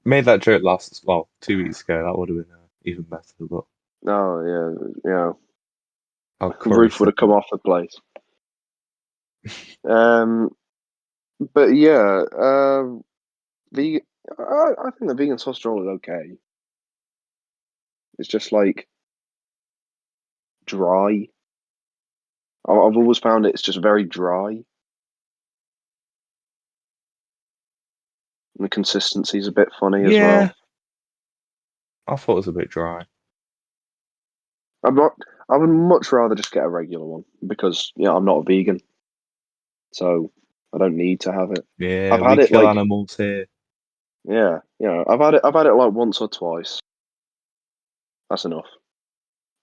Made that joke last, well, 2 weeks ago. That would have been even better, but Oh yeah, I'll curry roof would have something. come off the place. Um, but yeah, the I think the vegan sausage roll is okay. It's just dry. I've always found it's just very dry, and the consistency is a bit funny as well. Yeah, I thought it was a bit dry. I'm not. I would much rather just get a regular one because I'm not a vegan, so I don't need to have it. Yeah, I've we had it kill animals here. I've had it like once or twice. That's enough.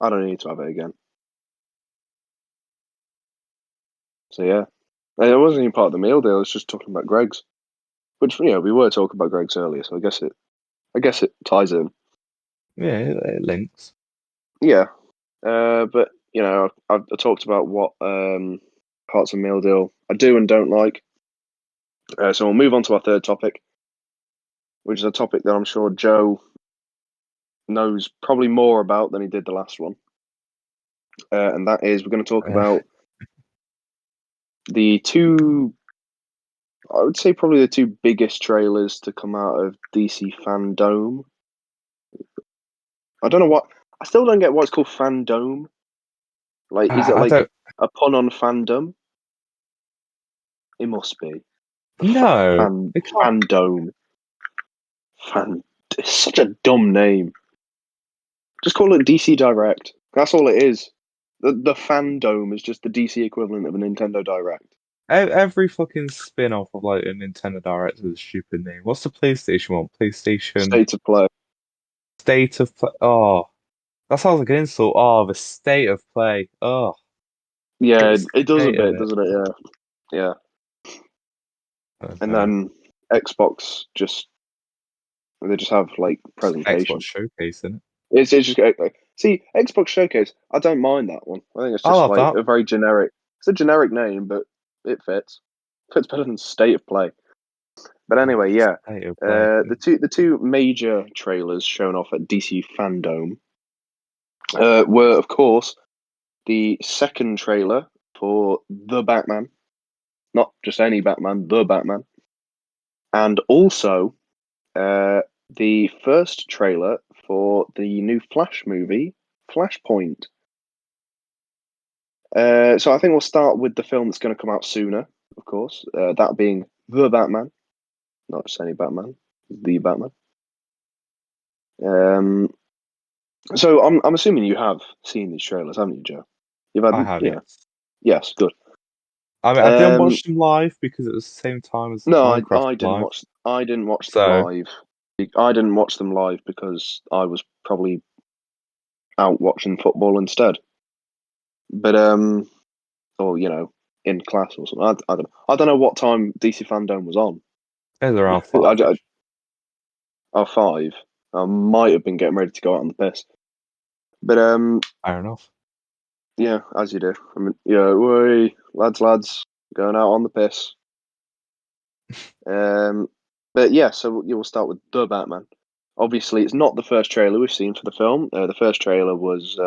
I don't need to have it again. So yeah, it wasn't even part of the meal deal. I was just talking about Greg's, which we were talking about Greg's earlier. So I guess it ties in. Yeah, it links. Yeah, but I talked about what parts of meal deal I do and don't like. So we'll move on to our third topic, which is a topic that I'm sure Joe knows probably more about than he did the last one. And that is we're going to talk about the two, I would say probably the two biggest trailers to come out of DC Fandom. I don't know I still don't get why it's called Fandom. Like, is it I like don't. a pun on fandom? It must be. No, Fan, it can't. Fandom. Fan, it's such a dumb name. Just call it DC Direct. That's all it is. The Fandom is just the DC equivalent of a Nintendo Direct. Every fucking spin-off of like a Nintendo Direct is a stupid name. What's the PlayStation one? PlayStation State of play. State of Play. Oh, that sounds like an insult. Oh, the state of play. Oh, get Yeah, the it does a state of bit, it. doesn't it? Yeah, yeah. And Okay. then Xbox they just have like It's Xbox presentation. Showcase, isn't it? It's just see Xbox Showcase. I don't mind that one. I think it's I just love like that. a very generic. It's a generic name, but it fits. Fits better than State of Play. But Oh, anyway, yeah. state of play. The two major trailers shown off at DC Fandom were, of course, the second trailer for The Batman, not just any Batman, The Batman, and also uh, the first trailer for the new Flash movie, Flashpoint. So I think we'll start with the film that's going to come out sooner, of course, that being The Batman, not just any Batman, The Batman. Um, so I'm assuming you have seen these trailers, haven't you, Joe? You've had I them, have, yeah. yes. Yes, good. I mean, I didn't Um, watch them live because it was the same time as no, Minecraft I didn't live. watch. I didn't watch them So, live. I didn't watch them live because I was probably out watching football instead. But or in class or something. I don't know what time DC Fandom was on. it was around I, five-ish. oh, 5. I might have been getting ready to go out on the piss. But Fair enough. yeah, as you do. I mean, yeah, way lads, going out on the piss. Um, but yeah, so you will start with the Batman. Obviously, it's not the first trailer we've seen for the film. The first trailer was,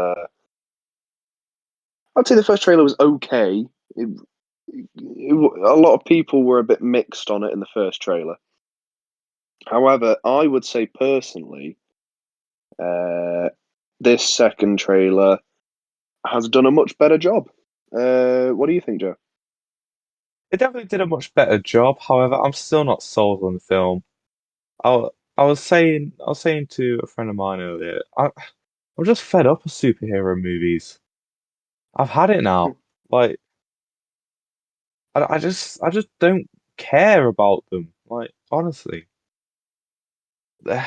I'd say, the first trailer was okay. A lot of people were a bit mixed on it in the first trailer. However, I would say personally, uh, this second trailer has done a much better job. What do you think, Joe? It definitely did a much better job. However, I'm still not sold on the film. I was saying to a friend of mine earlier, I'm just fed up of superhero movies. I've had it now. Like, I just don't care about them. Like, honestly, they're,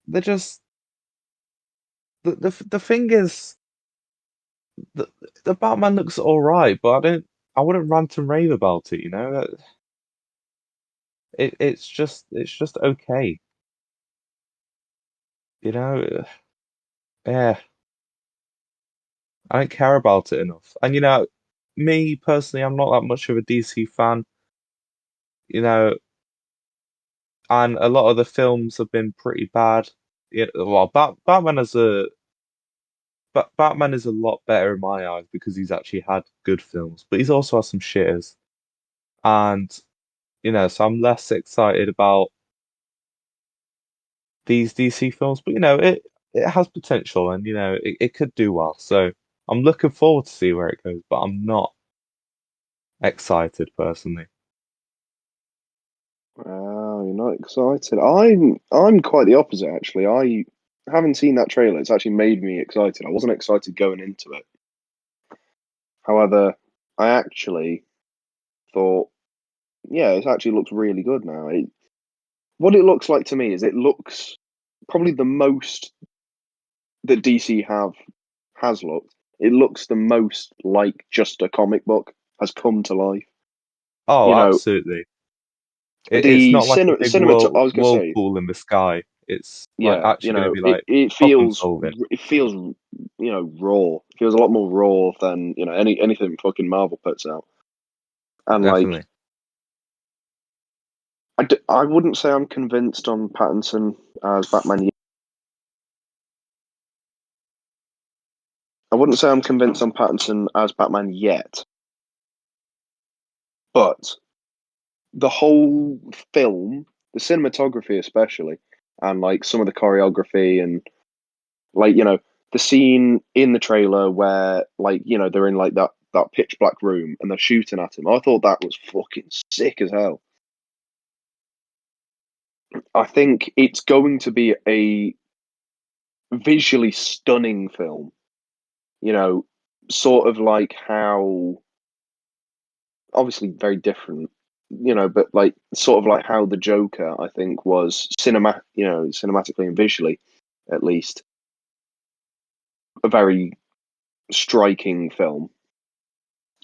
they're just the thing is, the the Batman looks all right, but I wouldn't rant and rave about it. It's just okay. You know, yeah, I don't care about it enough. And me personally, I'm not that much of a DC fan. You know, and a lot of the films have been pretty bad. Well, Batman is a lot better in my eyes because he's actually had good films, but he's also had some shitters. And so I'm less excited about these DC films, but it has potential, and it could do well. So I'm looking forward to see where it goes, but I'm not excited personally. Wow, you're not excited. I'm quite the opposite actually. I haven't seen that trailer. It's actually made me excited. I wasn't excited going into it. However, I actually thought, yeah, it actually looks really good now. What it looks like to me is it looks probably the most that DC have has looked. It looks the most like just a comic book has come to life. Oh, You know, absolutely. It's the not like a big cinema. I was gonna say, whirlpool in the sky. It's like yeah, actually going to be it like it problem feels solving. it feels raw. It feels a lot more raw than anything fucking Marvel puts out. And like, Definitely. I wouldn't say I'm convinced on Pattinson as Batman. I wouldn't say I'm convinced on Pattinson as Batman yet, but the whole film, the cinematography especially, and like some of the choreography and like the scene in the trailer where like they're in like that pitch black room and they're shooting at him. I thought that was fucking sick as hell. I think it's going to be a visually stunning film. You know, sort of like how obviously very different. But like sort of like how the Joker, I think, was cinematically and visually, at least, a very striking film.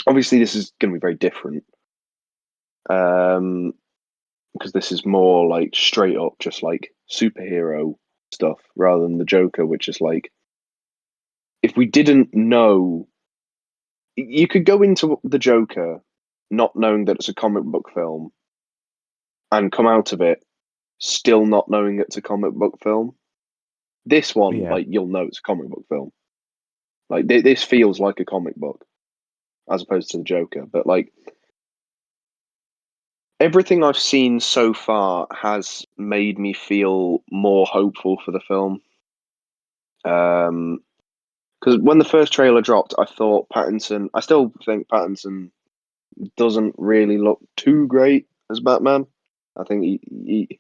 Obviously, this is going to be very different, um, because this is more like straight up, just like superhero stuff, rather than the Joker, which is like if we didn't know, you could go into the Joker not knowing that it's a comic book film and come out of it still not knowing it's a comic book film. This one, Yeah. like, you'll know it's a comic book film. Like, this feels like a comic book as opposed to the Joker. But like everything I've seen so far has made me feel more hopeful for the film. Because when the first trailer dropped, I thought Pattinson. I still think Pattinson doesn't really look too great as Batman. I think he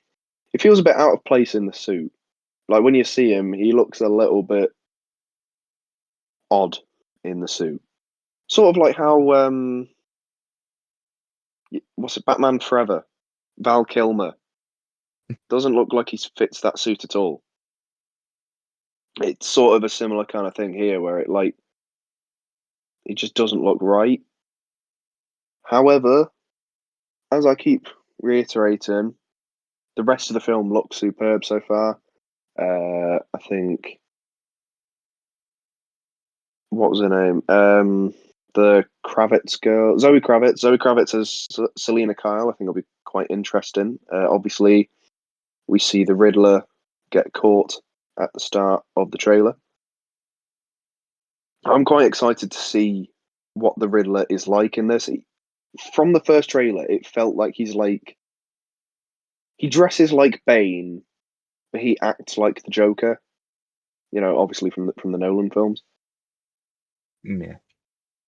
feels a bit out of place in the suit. Like when you see him, he looks a little bit odd in the suit. Sort of like how what's it, Batman Forever? Val Kilmer doesn't look like he fits that suit at all. It's sort of a similar kind of thing here, where it just doesn't look right. However, as I keep reiterating, the rest of the film looks superb so far. I think what was her name? The Kravitz girl, Zoe Kravitz. Zoe Kravitz as Selena Kyle. I think it'll be quite interesting. Obviously, we see the Riddler get caught at the start of the trailer. I'm quite excited to see what the Riddler is like in this. From the first trailer, it felt like he dresses like Bane, but he acts like the Joker. Obviously from the Nolan films, Yeah.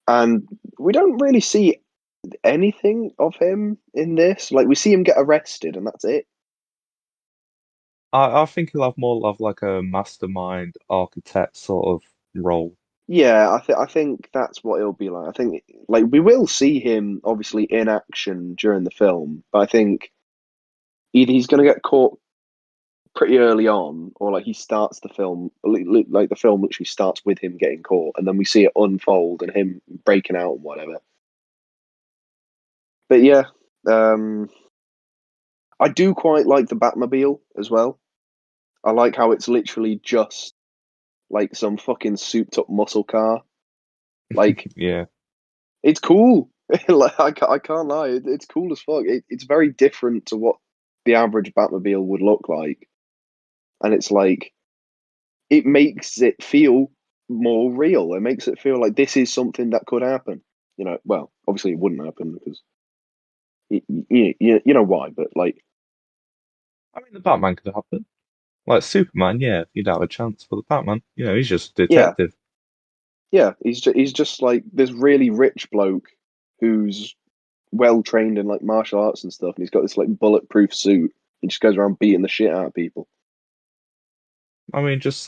and we don't really see anything of him in this. Like we see him get arrested, and that's it. I think he'll have more of like a mastermind architect sort of role. Yeah, I think that's what it'll be like. I think like we will see him obviously in action during the film, but I think either he's going to get caught pretty early on, or like he starts the film like the film literally starts with him getting caught, and then we see it unfold and him breaking out and whatever. But yeah, um, I do quite like the Batmobile as well. I like how it's literally just like some fucking souped up muscle car. Like Yeah. it's cool. Like I can't lie, it's cool as fuck. It's very different to what the average Batmobile would look like, and it's like it makes it feel more real. It makes it feel like this is something that could happen. Well, obviously it wouldn't happen because you know why, but like, I mean, the Batman could happen. Like Superman, yeah, you'd have a chance. For the Batman, he's just a yeah, detective. yeah, he's just like this really rich bloke who's well trained in like martial arts and stuff, and he's got this like bulletproof suit. He just goes around beating the shit out of people. I mean, just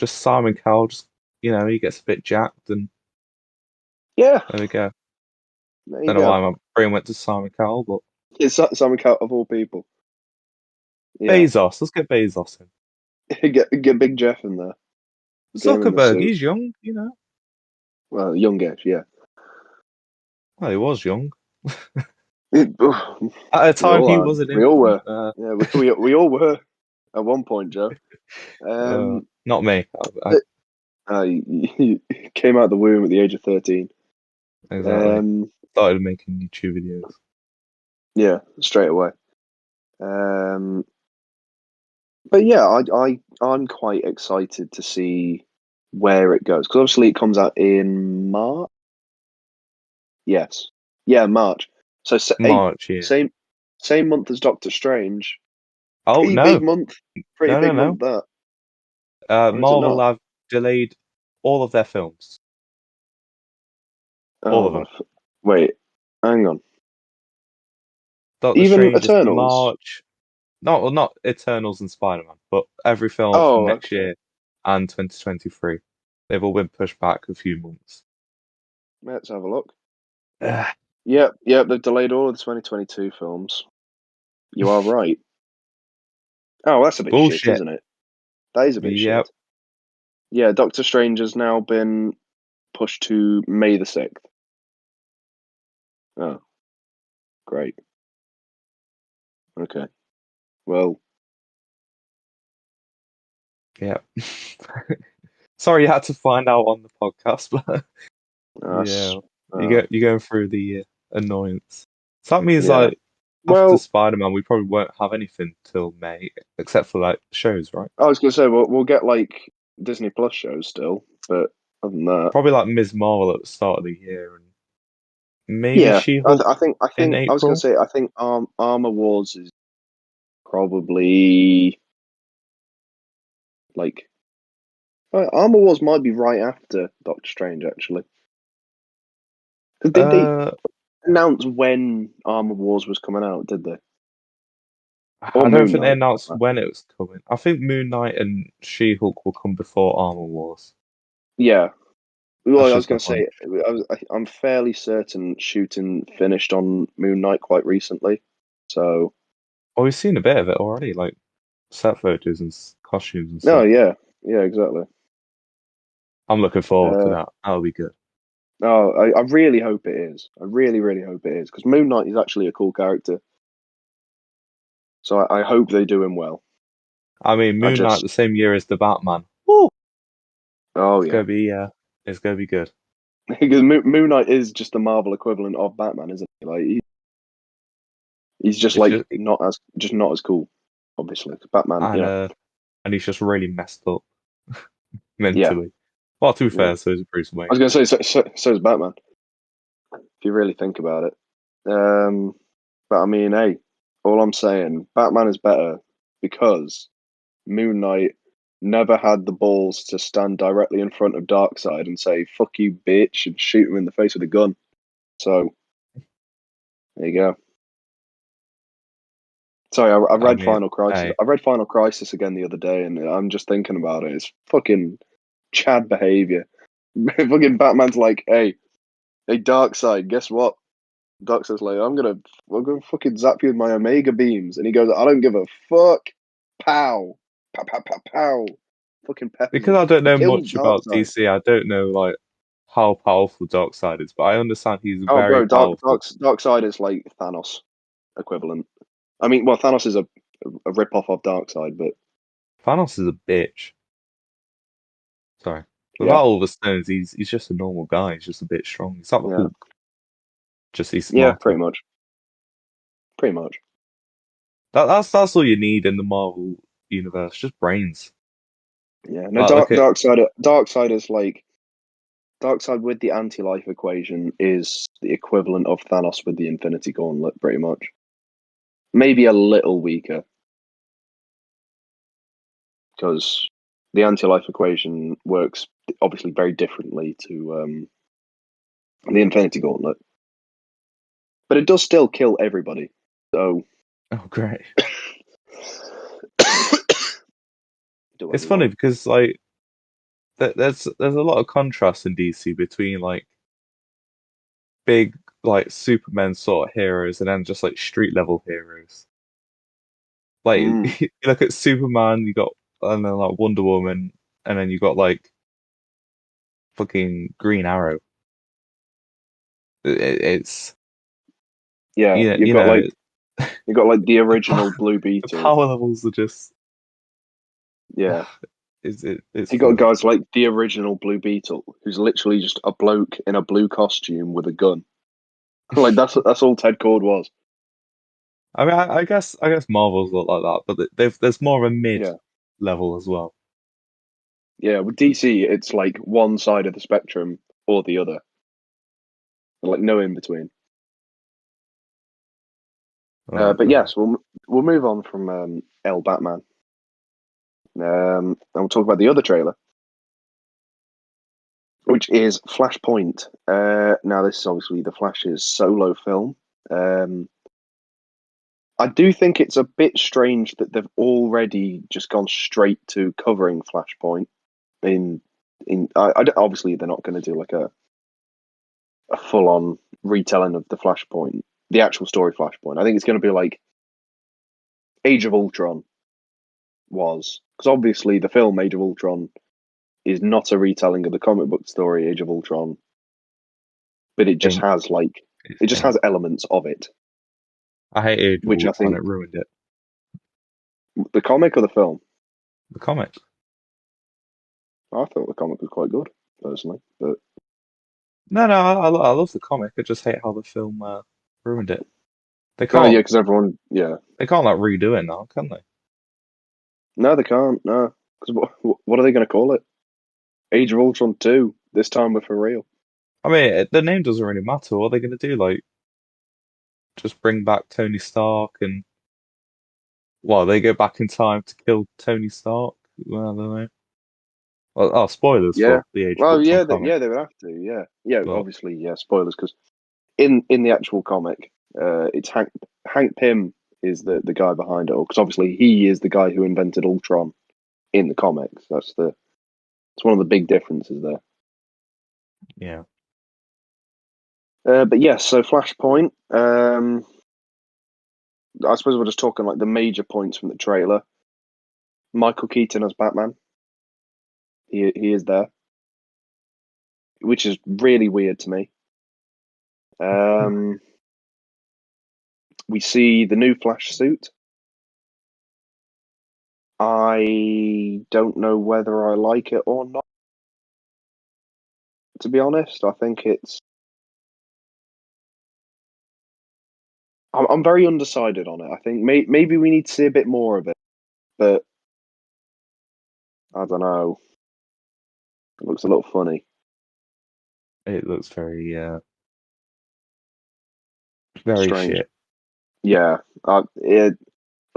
Simon Cowell, just he gets a bit jacked, and Yeah, there we go. there you Don't know go. why my brain went to Simon Cowell, but It's something out of all people. Yeah, Bezos. Let's get Bezos in. get Big Jeff in there. Get him in the Zuckerberg, suit. he's young. Well, youngish, yeah. Well, he was young. We At a time, all he are. was an We all infant. were. Yeah, we all were at one point, Joe. Not me. But, you came out of the womb at the age of 13. Exactly. Um, Started making YouTube videos. yeah, straight away. Um, but yeah, I'm quite excited to see where it goes because obviously it comes out in March. Yes, yeah, March. So March, yeah. same month as Doctor Strange. Oh Pretty big no, month. Pretty no, no, big no. month that, or is it Marvel not? have delayed all of their films. All of Oh, them. wait, hang on. Doctor Even Strange is Eternals. March. Not Eternals and Spider-Man, but every film from Oh, next okay. year and 2023. They've all been pushed back a few months. Let's have a look. Ugh, Yep. They've delayed all of the 2022 films. You are right. Oh, that's a bit shit, bullshit. isn't it? That is a bit Yep. shit. Yeah, Doctor Strange has now been pushed to May the 6th. Oh, great. Okay. Well, Yep. Sorry you had to find out on the podcast, but that's yeah, uh, you're going through the annoyance. So that means yeah. like after Well, Spider-Man, we probably won't have anything till May, except for like shows, right? I was gonna say we'll get like Disney Plus shows still, but other than that, Probably like Ms. Marvel at the start of the year, and maybe yeah. She-Hulk I in think I was gonna April. say I think Armor Wars is probably like Armor Wars might be right after Doctor Strange actually. 'Cause did they Uh, announce when Armor Wars was coming out? Did they? Or I don't Moon think they Knight? announced when it was coming. I think Moon Knight and She-Hulk will come before Armor Wars. Yeah. Well, That's I was just a going to say, hunch. I'm fairly certain shooting finished on Moon Knight quite recently. So, Oh, we've seen a bit of it already, like set photos and costumes and no, stuff. yeah, exactly. I'm looking forward to Uh, that. That'll be good. oh, I really hope it is. I really, really hope it is because Moon Knight is actually a cool character. So I hope they do him well. I mean, I Moon Knight just, the same year as the Batman. Woo! oh It's yeah, gonna be it's gonna be good. because Moon Knight is just the Marvel equivalent of Batman, isn't he? Like he's just It's like just not as cool, obviously. 'Cause Batman, and uh and he's just really messed up yeah, mentally. Well, to be yeah. fair, so is Bruce I Wayne. was going to say so is Batman if you really think about it. But I mean, hey, All I'm saying, Batman is better because Moon Knight never had the balls to stand directly in front of Darkseid and say "fuck you, bitch" and shoot him in the face with a gun. So there you go. Sorry, I I read mean, Final Crisis. hey, I read Final Crisis again the other day, and I'm just thinking about it. It's fucking Chad behavior. Fucking Batman's like, hey, Darkseid, guess what? Darkseid's like, I'm gonna fucking zap you with my Omega beams, and he goes, I don't give a fuck. Pow, pow, pow, pow, pow. Fucking peppers because him. I don't He know kills much about Darkseid. DC, I don't know like how powerful Darkseid is, but I understand he's Oh, very bro, powerful. Darkseid is like Thanos equivalent. I mean, well, Thanos is a rip off of Darkseid, but Thanos is a bitch. Sorry. yeah, Without all the stones, he's just a normal guy. He's just a bit strong. He's not the yeah, Hulk. Just he's yeah, smarter. pretty much. That's all you need in the Marvel universe. Just brains. Yeah, no, Like look at Darkseid is like Darkseid with the anti-life equation is the equivalent of Thanos with the Infinity Gauntlet, pretty much. Maybe a little weaker because the anti-life equation works obviously very differently to the Infinity Gauntlet, but it does still kill everybody. So oh great. do what It's you funny want. because like there's a lot of contrast in DC between like big like Superman sort of heroes and then just like street level heroes. Like Mm, you look at Superman, you got and then like Wonder Woman, and then you got like fucking Green Arrow. It's yeah, you know you've got like the the original Blue the Beetle. power levels are just Yeah, it's you got funny. guys like the original Blue Beetle, who's literally just a bloke in a blue costume with a gun. Like that's all Ted Cord was. I mean, I guess Marvel's a lot like that, but there's more of a mid Yeah, level as well. yeah. With DC, it's like one side of the spectrum or the other, like no in between. Oh But god. yes, we'll move on from El Batman. And we'll talk about the other trailer, which is Flashpoint. Now, this is obviously the Flash's solo film. Um, I do think it's a bit strange that they've already just gone straight to covering Flashpoint. In obviously they're not going to do like a full on retelling of the Flashpoint, the actual story Flashpoint. I think it's going to be like Age of Ultron was, because obviously the film Age of Ultron is not a retelling of the comic book story Age of Ultron, but Think it just yeah. has elements of it, I hate Age of which I Ultron. think It ruined it. the comic or the film. The comic. I thought the comic was quite good personally, but No, I love the comic. I just hate how the film ruined it. They no, yeah, can't because everyone, yeah, they can't like redo it now, can they? no, they can't, no, because what are they going to call it? Age of Ultron 2, this time we're for real. I mean, the name doesn't really matter. What are they gonna do? Like, just bring back Tony Stark and well, they go back in time to kill Tony Stark? Well, I don't know. Well, oh, spoilers Yeah, for the Age of well, Ultron comic, yeah, they would have to, yeah, yeah, but obviously, yeah, spoilers, because in the actual comic, it's Hank Pym is the guy behind it all, because obviously he is the guy who invented Ultron in the comics. It's one of the big differences there. yeah. But yes, so Flashpoint. I suppose we're just talking like the major points from the trailer. Michael Keaton as Batman. He is there, which is really weird to me. Um, we see the new Flash suit. I don't know whether I like it or not. To be honest, I think it's. I'm very undecided on it. I think maybe we need to see a bit more of it, but I don't know. It looks a little funny. It looks very very Strange. shit. Yeah, I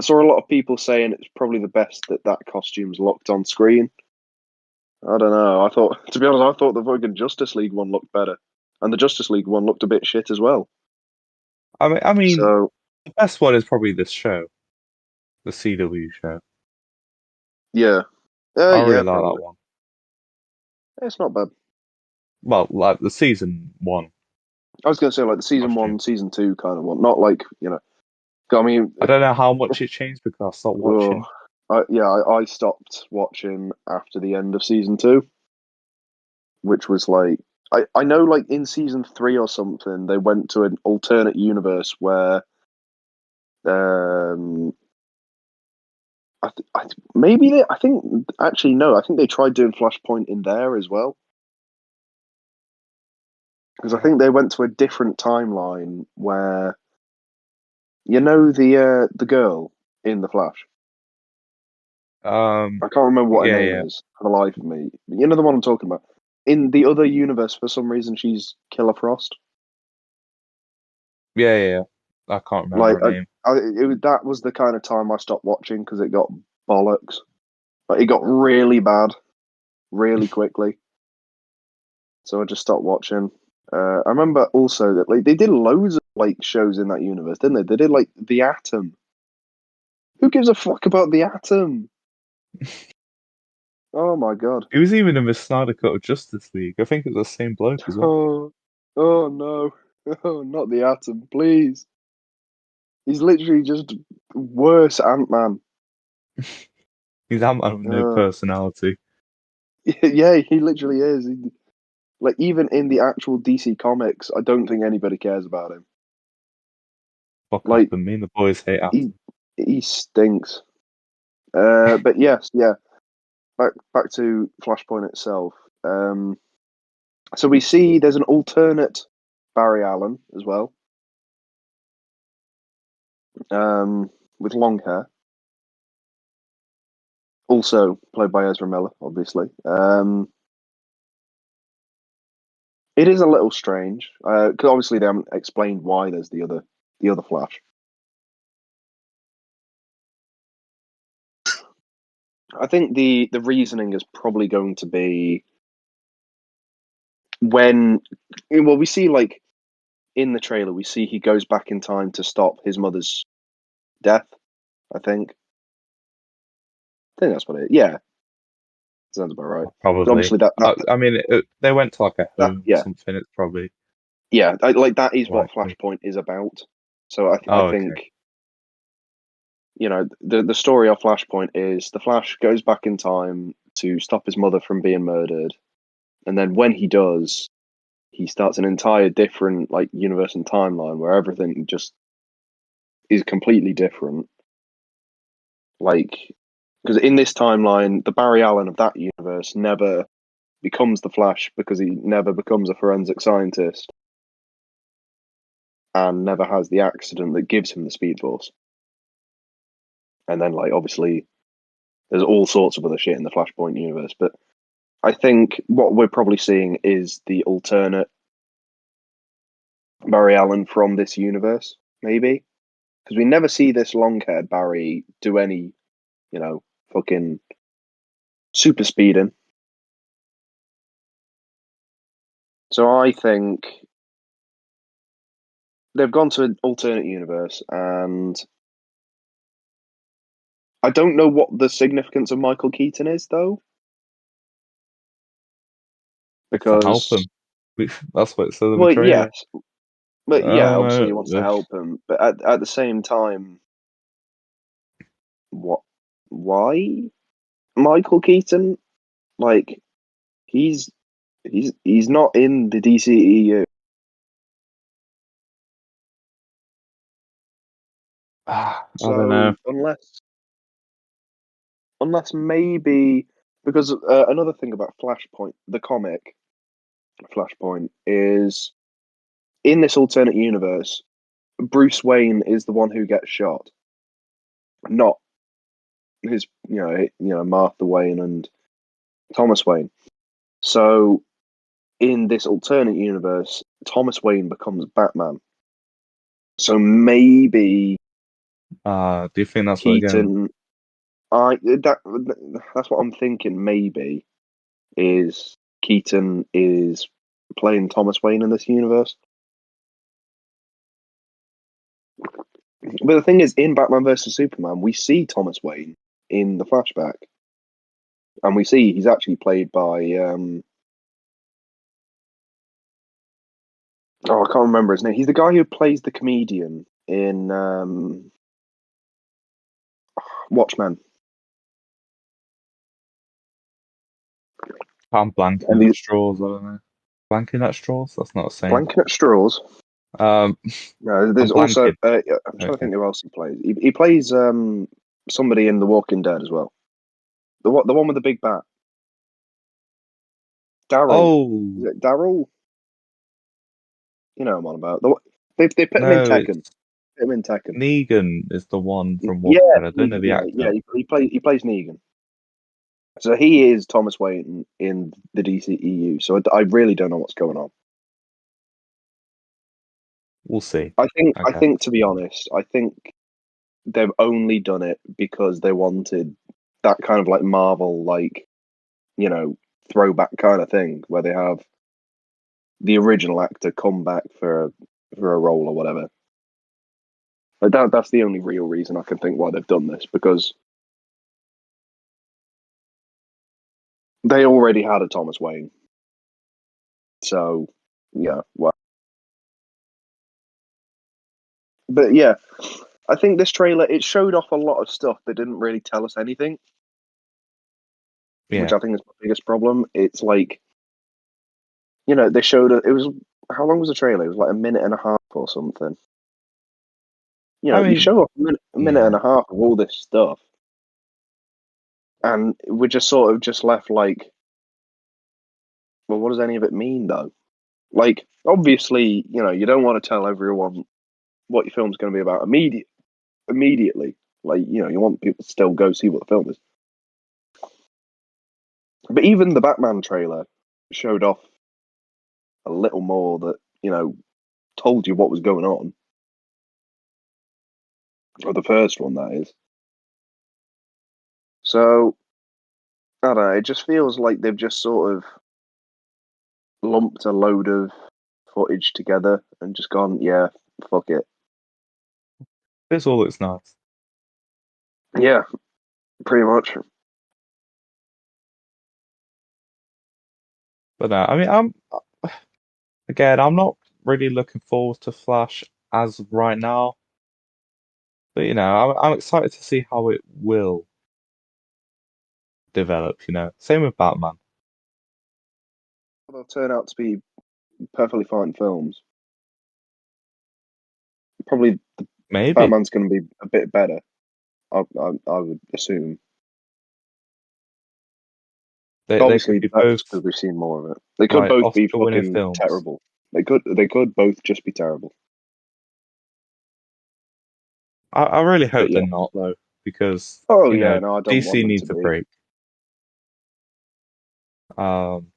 saw a lot of people saying it's probably the best that costume's looked on screen. I don't know. To be honest, I thought the fucking Justice League one looked better, and the Justice League one looked a bit shit as well. I mean, So the best one is probably this show, the CW show. yeah, I yeah, really like that probably. one. It's not bad. Well, like the season one I was gonna say like the season costume. one, season two kind of one, not like I mean, I don't know how much it changed because I stopped oh, watching. I stopped watching after the end of season two, which was like I know like in season three or something they went to an alternate universe where um maybe I think actually no, I think they tried doing Flashpoint in there as well because I think they went to a different timeline where the girl in the Flash. Um, I can't remember what her yeah, name yeah, is for the life of me. You know the one I'm talking about. In the other universe, for some reason, she's Killer Frost. yeah, yeah. Yeah. I can't remember Like, her name. that was the kind of time I stopped watching because it got bollocks. Like, it got really bad, really quickly. So I just stopped watching. I remember also that like they did loads of like shows in that universe, didn't they? They did like the Atom. Who gives a fuck about the Atom? Oh my god. He was even in the Snyder Cut of Justice League. I think it's the same bloke as well. Oh, oh no. Oh, not the Atom, please. He's literally just worse Ant-Man. He's Ant-Man with no Uh, personality. yeah, he literally is. Like even in the actual DC comics, I don't think anybody cares about him. Fuck off, Like and me and the boys hate he Atom. he stinks. But yes, yeah. Back to Flashpoint itself. So we see there's an alternate Barry Allen as well, with long hair, also played by Ezra Miller, obviously. It is a little strange because obviously they haven't explained why there's the other Flash. I think the reasoning is probably going to be when, well, we see like in the trailer we see he goes back in time to stop his mother's death. I think that's what it is. Yeah, sounds about right. 'Cause Probably. obviously I mean, they went to like a that home or yeah, something. It's probably yeah, like that is what likely. Flashpoint is about. So I Oh, okay. think the story of Flashpoint is the Flash goes back in time to stop his mother from being murdered, and then when he does, he starts an entire different like universe and timeline where everything just is completely different. Like, because in this timeline, the Barry Allen of that universe never becomes the Flash because he never becomes a forensic scientist and never has the accident that gives him the Speed Force. And then, like, obviously, there's all sorts of other shit in the Flashpoint universe. But I think what we're probably seeing is the alternate Barry Allen from this universe, maybe. Because we never see this long haired Barry do any, fucking super speeding. So I think they've gone to an alternate universe, and I don't know what the significance of Michael Keaton is, though, It's to help because, him. That's what it said in the well, trailer. yes, but yeah, Oh obviously he no. wants to help him, but at the same time, what? Why Michael Keaton? Like he's he's not in the DCEU, I don't know. so unless maybe because another thing about Flashpoint, the comic Flashpoint is in this alternate universe, Bruce Wayne is the one who gets shot, not his Martha Wayne and Thomas Wayne. So in this alternate universe, Thomas Wayne becomes Batman. So maybe Do you think that's what they're going? Keaton, that's what I'm thinking. Maybe is Keaton is playing Thomas Wayne in this universe. But the thing is, in Batman versus Superman, we see Thomas Wayne in the flashback, and we see he's actually played by oh, I can't remember his name. He's the guy who plays the comedian in Watchmen, I'm blanking and at he's straws. I don't know. Blanking at straws? That's not the same. blanking at straws. Um, No, I'm there's also blanking. I'm trying to Okay. think who else he plays. He plays somebody in The Walking Dead as well. The one with the big bat, Daryl. Is Oh it Daryl? You know what I'm on about. They put him in no, Tekken. it's Put him in Tekken. Negan is the one from Yeah, Walking Dead. I don't know Negan. the Yeah, actor. yeah. He plays Negan. So he is Thomas Wayne in the DCEU. So I really don't know what's going on. We'll see. I Okay. think to be honest, I think they've only done it because they wanted that kind of like Marvel, like, you know, throwback kind of thing where they have the original actor come back for a role or whatever. Like that's the only real reason I can think why they've done this, because they already had a Thomas Wayne. So yeah, well, but yeah, I think this trailer it showed off a lot of stuff that didn't really tell us anything, which Yeah. I think is my biggest problem. It's like, they showed it was how long was the trailer? It was like a minute and a half or something. I You mean, show off a minute and yeah. a half of all this stuff, and we're just sort of just left like, well, what does any of it mean though? Like, obviously, you don't want to tell everyone what your film's going to be about immediately. Like, you want people to still go see what the film is. But even the Batman trailer showed off a little more that, told you what was going on. Or the first one, that is. So, I don't know, it just feels like they've just sort of lumped a load of footage together and just gone, yeah, fuck it. This all looks nice. Yeah, pretty much. But no, I mean, I'm not really looking forward to Flash as of right now. But I'm excited to see how it will develop. Same with Batman. They'll turn out to be perfectly fine films. Probably Maybe Batman's going to be a bit better, I would assume. they could Obviously, be that's just both because we've seen more of it. They could like both be Oscar-winning fucking films. terrible. They could both just be terrible. I really But hope they're yeah. not though, because Oh yeah, no, I don't want DC them to needs a be. break. Um,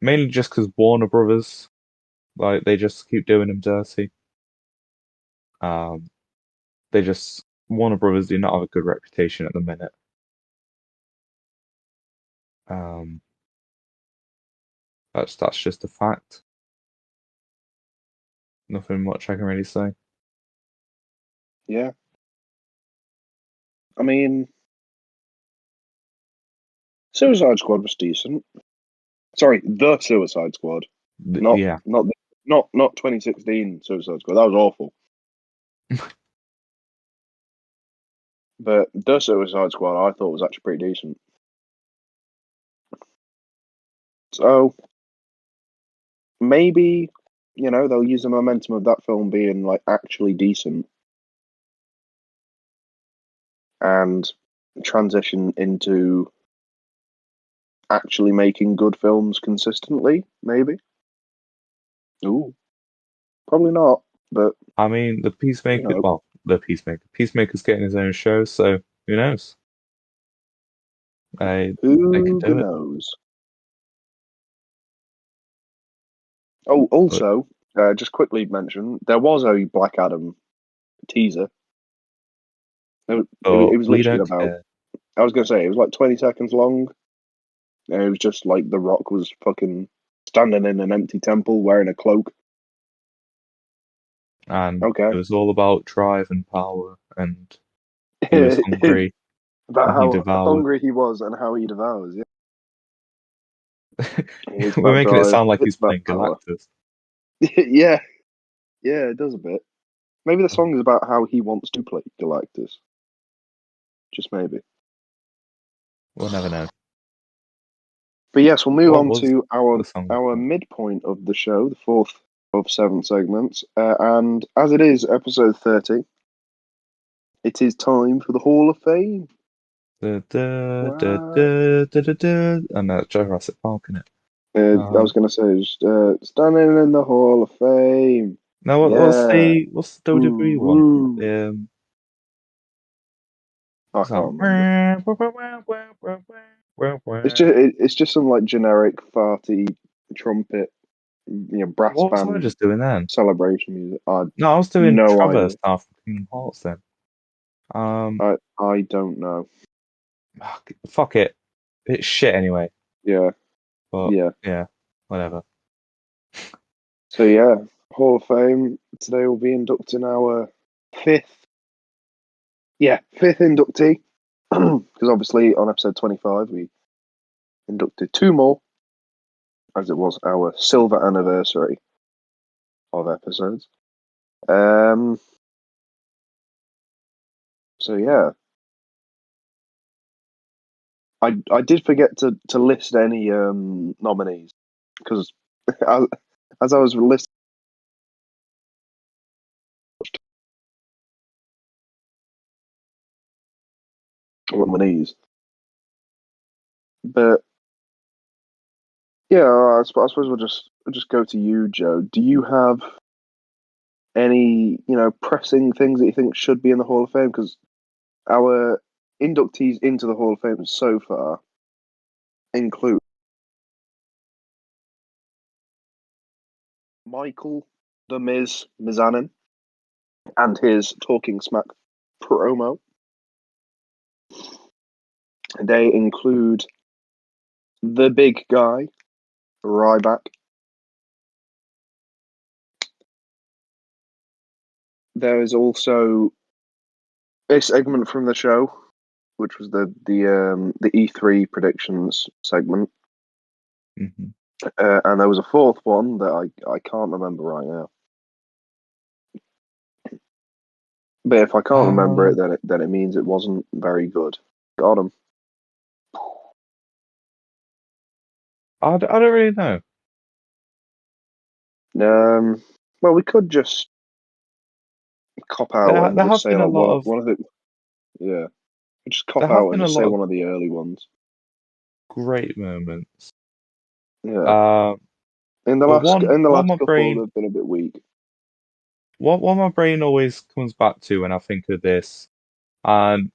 Mainly just because Warner Brothers, like they just keep doing them dirty. Um, Warner Brothers do not have a good reputation at the minute. Um, that's just a fact. Nothing much I can really say. Yeah, I mean, Suicide Squad was decent. Sorry, the Suicide Squad, not Yeah, not not 2016 Suicide Squad. That was awful. But the Suicide Squad, I thought was actually pretty decent. So maybe they'll use the momentum of that film being like actually decent and transition into actually making good films consistently. Maybe. Ooh, probably not. But I mean the you Peacemaker. know, Well, the Peacemaker. Peacemaker's getting his own show, so who knows? They could who do it. knows? Oh, But also, just quickly mention there was a Black Adam teaser. It But was we literally don't about. care. I was gonna say it was like 20 seconds long. And it was just like The Rock was fucking standing in an empty temple wearing a cloak. And Okay. it was all about drive and power, and he was hungry About and he how devoured. hungry he was and how he devours. Yeah, it's We're about making it drive. sound like It's he's about playing power. Galactus. Yeah, yeah, it does a bit. Maybe the song is about how he wants to play Galactus. Just maybe. We'll never know. But yes, we'll move What on was to the song our about? midpoint of the show, the fourth of 7 segments. And as it is episode 30, it is time for the Hall of Fame. Da, da, da, Wow. da, da, da, da. And Jurassic Park in it. I was going to say, just, standing in the Hall of Fame. No, Yeah. what's the WWE one? Woo. I It's like, can't remember. It's just some like generic farty trumpet, brass what was I band just doing then? celebration music. I No, I was doing no idea. Traverse now from Kingdom Hearts then. I don't know. Fuck it. It's shit anyway. Yeah, But yeah. yeah, whatever. So yeah, Hall of Fame. Today we'll be inducting our fifth, fifth inductee. Because obviously on episode 25 we inducted two more, as it was our silver anniversary of episodes. So yeah, I did forget to list any nominees because as, as I was listing nominees, but yeah, I suppose we'll just go to you, Joe. Do you have any pressing things that you think should be in the Hall of Fame? Because our inductees into the Hall of Fame so far include Michael the Miz Mizanin and his Talking Smack promo. They include the big guy, Ryback. There is also a segment from the show, which was the E3 predictions segment, Hmm. and there was a fourth one that I can't remember right now. But if I can't remember it, Um, then it means it wasn't very good. Got him. I don't really know. Well, we could just cop out and There just have say been a like lot of one of the yeah, just there cop have out and been a just say lot of one of the early ones. great moments. Yeah, Um, but in the one last my couple, brain they've been a bit weak. what my brain always comes back to when I think of this, and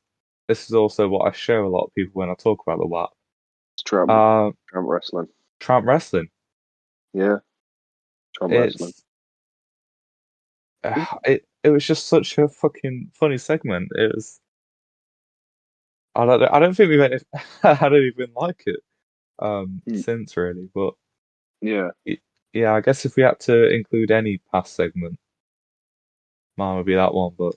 this is also what I show a lot of people when I talk about the WAP. It's Trump, Uh, Trump wrestling. Tramp wrestling. Yeah, Trump wrestling. It's it was just such a fucking funny segment. It was I don't think we've any, I don't even like it Hmm. since really, but Yeah, y- yeah, I guess if we had to include any past segment, mine would be that one. But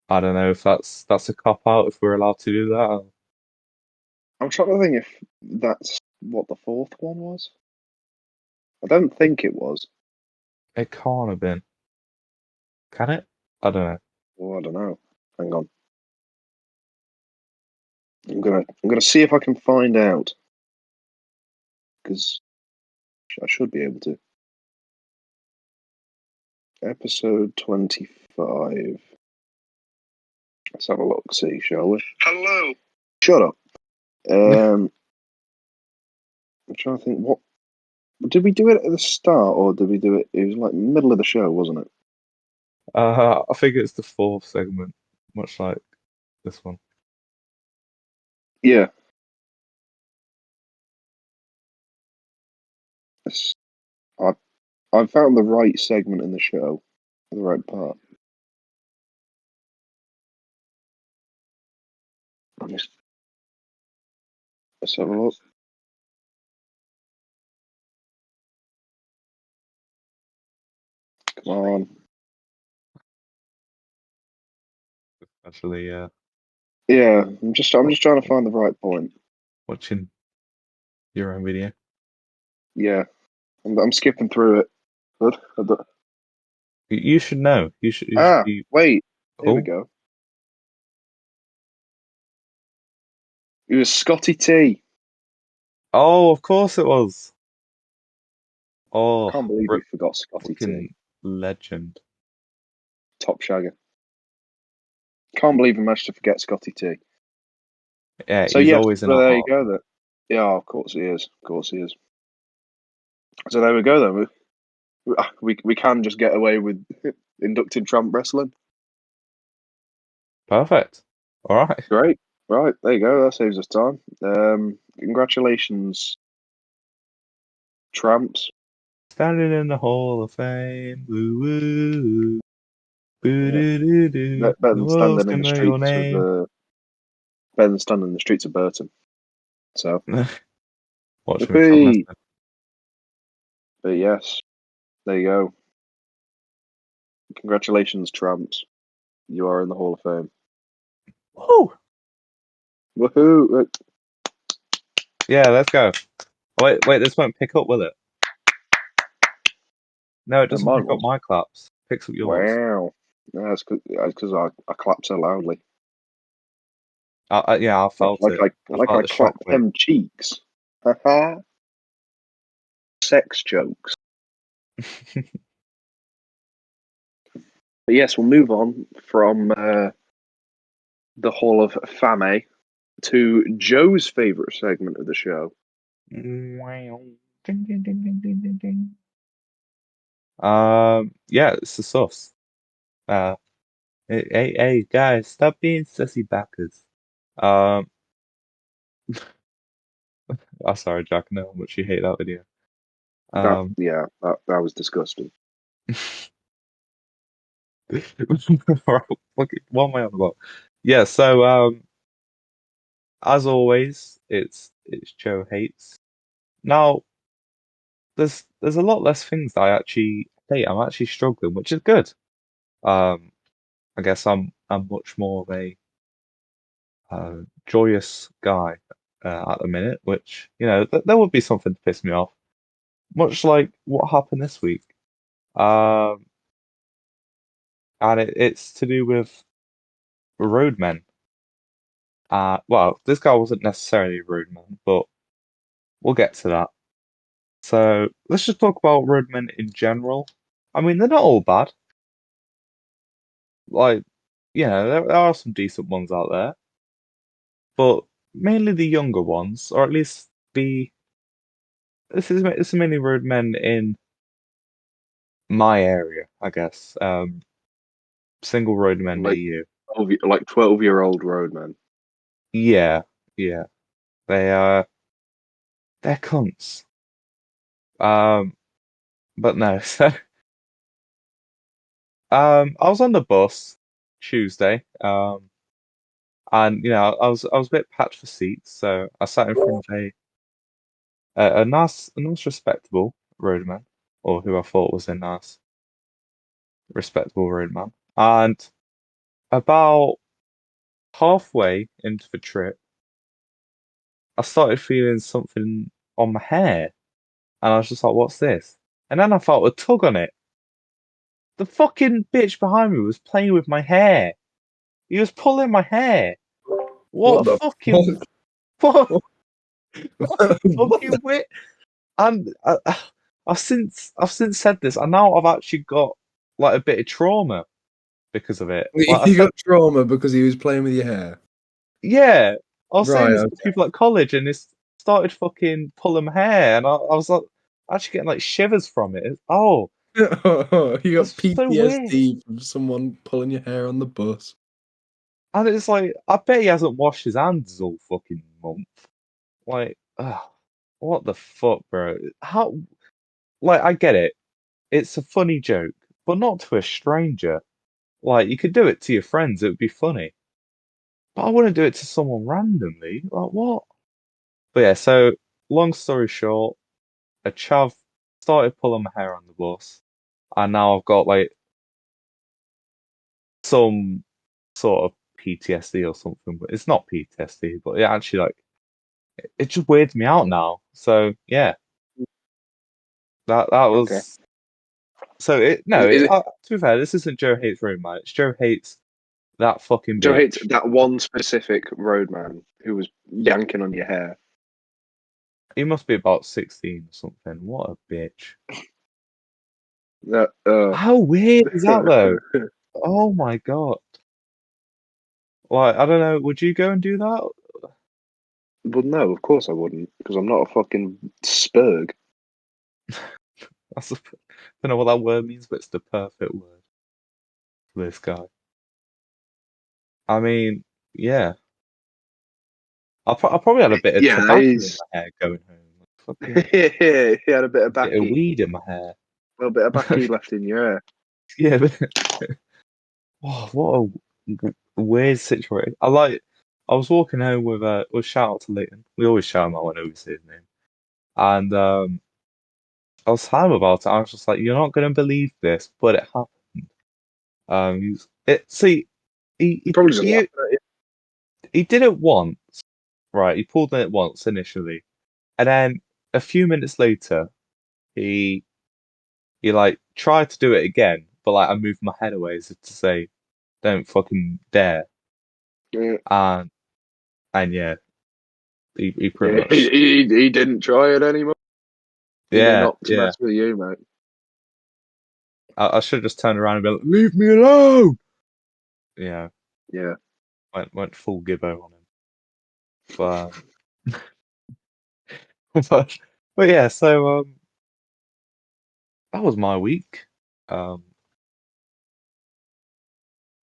I don't know if that's a cop out if we're allowed to do that. I'm trying to think if that's what the fourth one was. I don't think it was. It can't have been, can it? I don't know. Oh, I don't know. Hang on. I'm gonna see if I can find out because I should be able to. Episode 25. Let's have a look, see, shall we? Hello. Shut up. Um, I'm trying to think. What did we do it at the start, or did we do it? It was like middle of the show, wasn't it? I think it's the fourth segment, much like this one. Yeah. It's- I I found the right segment in the show, the right part. Let's have a look. Come on. Actually, Yeah, I'm just trying to find the right point. watching your own video. Yeah, I'm skipping through it. Good. You should know. You should Ah, be. wait. Here we Oh, go. It was Scotty T. oh, of course it was. Can't Oh, believe we forgot Scotty T. fucking legend. Top shagger. Can't believe we managed to forget Scotty T. Yeah, So he's yes, always in well, our there you heart. go then. Yeah, of course he is. Of course he is. So there we go then. We can just get away with inducted tramp wrestling. Perfect. All right. Great. Right, there you go. That saves us time. Congratulations, tramps. Standing in the Hall of Fame. Woo woo. Boo Yeah. doo doo doo. Better The than world's standing in gonna the know your streets name. of Burton. So, Watch me promise. whoopee. But yes, there you go. Congratulations, tramps. You are in the Hall of Fame. Woo! Woohoo! Yeah, let's go. Wait, this won't pick up, will it? No, it doesn't Mine pick up was. my claps. Picks up yours. Wow. Yeah, it's because I clap so loudly. Yeah, I felt it. I Like felt I the clap shockwave. them cheeks. Haha. Sex jokes. But yes, we'll move on from the Hall of Fame to Joe's favourite segment of the show. Wow. Ding, ding, ding, ding, ding, ding, ding. Yeah, it's the sauce. Uh, hey, guys, stop being sussy backers. Um, I'm sorry, Jack. I know how much you hate that video. Um, That was disgusting. what am I on about? Yeah, so as always, it's Joe hates. Now, there's a lot less things that I actually hate. I'm actually struggling, which is good. Um, I guess I'm much more of a joyous guy at the minute, which there would be something to piss me off, much like what happened this week. Um, and it's to do with roadmen. Well, this guy wasn't necessarily a roadman, but we'll get to that. So let's just talk about roadmen in general. I mean, they're not all bad. Like, there are some decent ones out there, but mainly the younger ones, or at least this is mainly roadmen in my area, I guess. Single roadmen near Like you. 12-year-old roadman. Yeah, yeah. They they're cunts. Um, but no. So I was on the bus Tuesday. And I was a bit patched for seats, so I sat in front of a nice respectable roadman, or who I thought was a nice respectable roadman. And about halfway into the trip, I started feeling something on my hair, and I was just like, "What's this?" And then I felt a tug on it. The fucking bitch behind me was playing with my hair. He was pulling my hair. What What a the fucking fuck? what, what a What fucking wit! And I've since said this, and now I've actually got like a bit of trauma because of it. Like I You said, got trauma because he was playing with your hair. yeah, I was saying Right, this to okay. people at college, and this started fucking pulling my hair, and I was like actually getting like shivers from it. Oh, You got it's so weird. PTSD from someone pulling your hair on the bus. And it's like I bet he hasn't washed his hands all fucking month. Like, what the fuck, bro? How? Like, I get it. It's a funny joke, but not to a stranger. Like, you could do it to your friends, it would be funny. But I wouldn't do it to someone randomly. Like what? But yeah, so long story short, a chav started pulling my hair on the bus, and now I've got like some sort of PTSD or something. But it's not PTSD, but it actually like it just weirds me out now. So yeah, that Okay. was so it. No, Is it to be fair, this isn't Joe hates Roadman. It's Joe hates that fucking Joe hates bitch. that one specific roadman who was yanking on your hair? He must be about 16 or something. What a bitch. That How weird is that though? Oh my God. Like, I don't know, would you go and do that? Well, no, of course I wouldn't, because I'm not a fucking spurg. That's I don't know what that word means, but it's the perfect word for this guy. I mean, yeah. I probably had a bit of Yeah, tobacco in he's my hair going home. Like, fucking he had a bit of bit of backy, weed in my hair. a little bit of backy left in your hair. Yeah, but oh, what a weird situation. I was walking home with shout out to Leighton. We always shout him out whenever we say his name. And I was telling him about it. I was just like, "You're not gonna believe this, but it happened." See, he he Probably just he, laughing at you. he did it once, right? He pulled it once initially, and then a few minutes later, he he like tried to do it again, but like I moved my head away as if to say, "Don't fucking dare!" Yeah, And yeah, he pretty yeah. much He didn't try it anymore. He knew yeah not to yeah. mess with you, mate. I should have just turned around and been like, "Leave me alone!" Yeah, Yeah, went full gibbo on him, but. but but yeah, so that was my week. Um,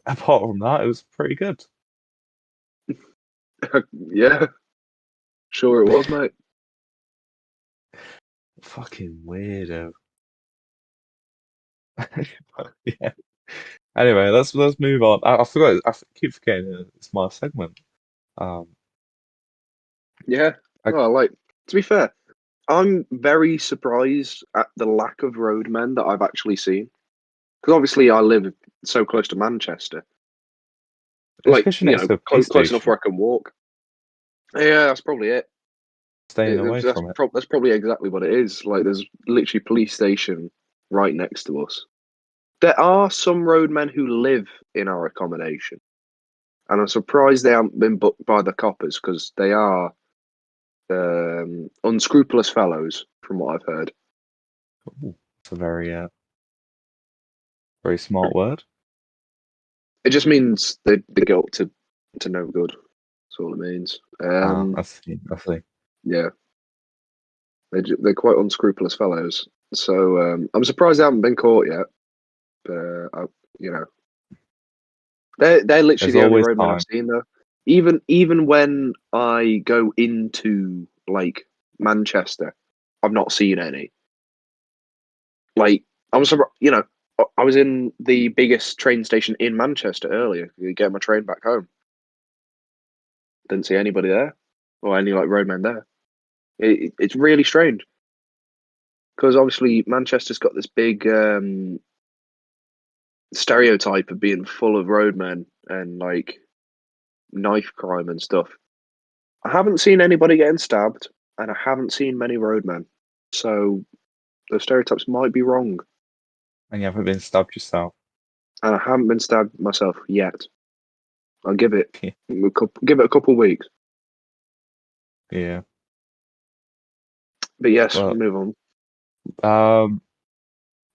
apart from that, it was pretty good. yeah. Sure it was, mate. Fucking weirdo. But, yeah. Anyway, let's move on. I forgot. Keep forgetting it's my segment. Um, Yeah. I, Oh, like to be fair, I'm very surprised at the lack of roadmen that I've actually seen. Because obviously I live so close to Manchester, it's like because you're next to a police close enough station. where I can walk. Yeah, that's probably it. Staying away from it. That's probably exactly what it is. Like, there's literally police station right next to us. There are some roadmen who live in our accommodation, and I'm surprised they haven't been booked by the coppers because they are unscrupulous fellows, from what I've heard. Ooh, it's a very smart word. It just means they get up to no good. That's all it means. Ah, I see. I see. Yeah, they're quite unscrupulous fellows. So I'm surprised they haven't been caught yet. But you know, they're literally There's the only always roadmen I've time. seen though. Even when I go into like Manchester, I've not seen any. Like I'm surprised. I was in the biggest train station in Manchester earlier to get my train back home. Didn't see anybody there or any like roadmen there. It's really strange because obviously Manchester's got this big stereotype of being full of roadmen and like knife crime and stuff. I haven't seen anybody getting stabbed, and I haven't seen many roadmen. So the stereotypes might be wrong, And you haven't been stabbed yourself. and I haven't been stabbed myself yet. I'll give it a couple of weeks. Yeah. But yes, Well, move on. um,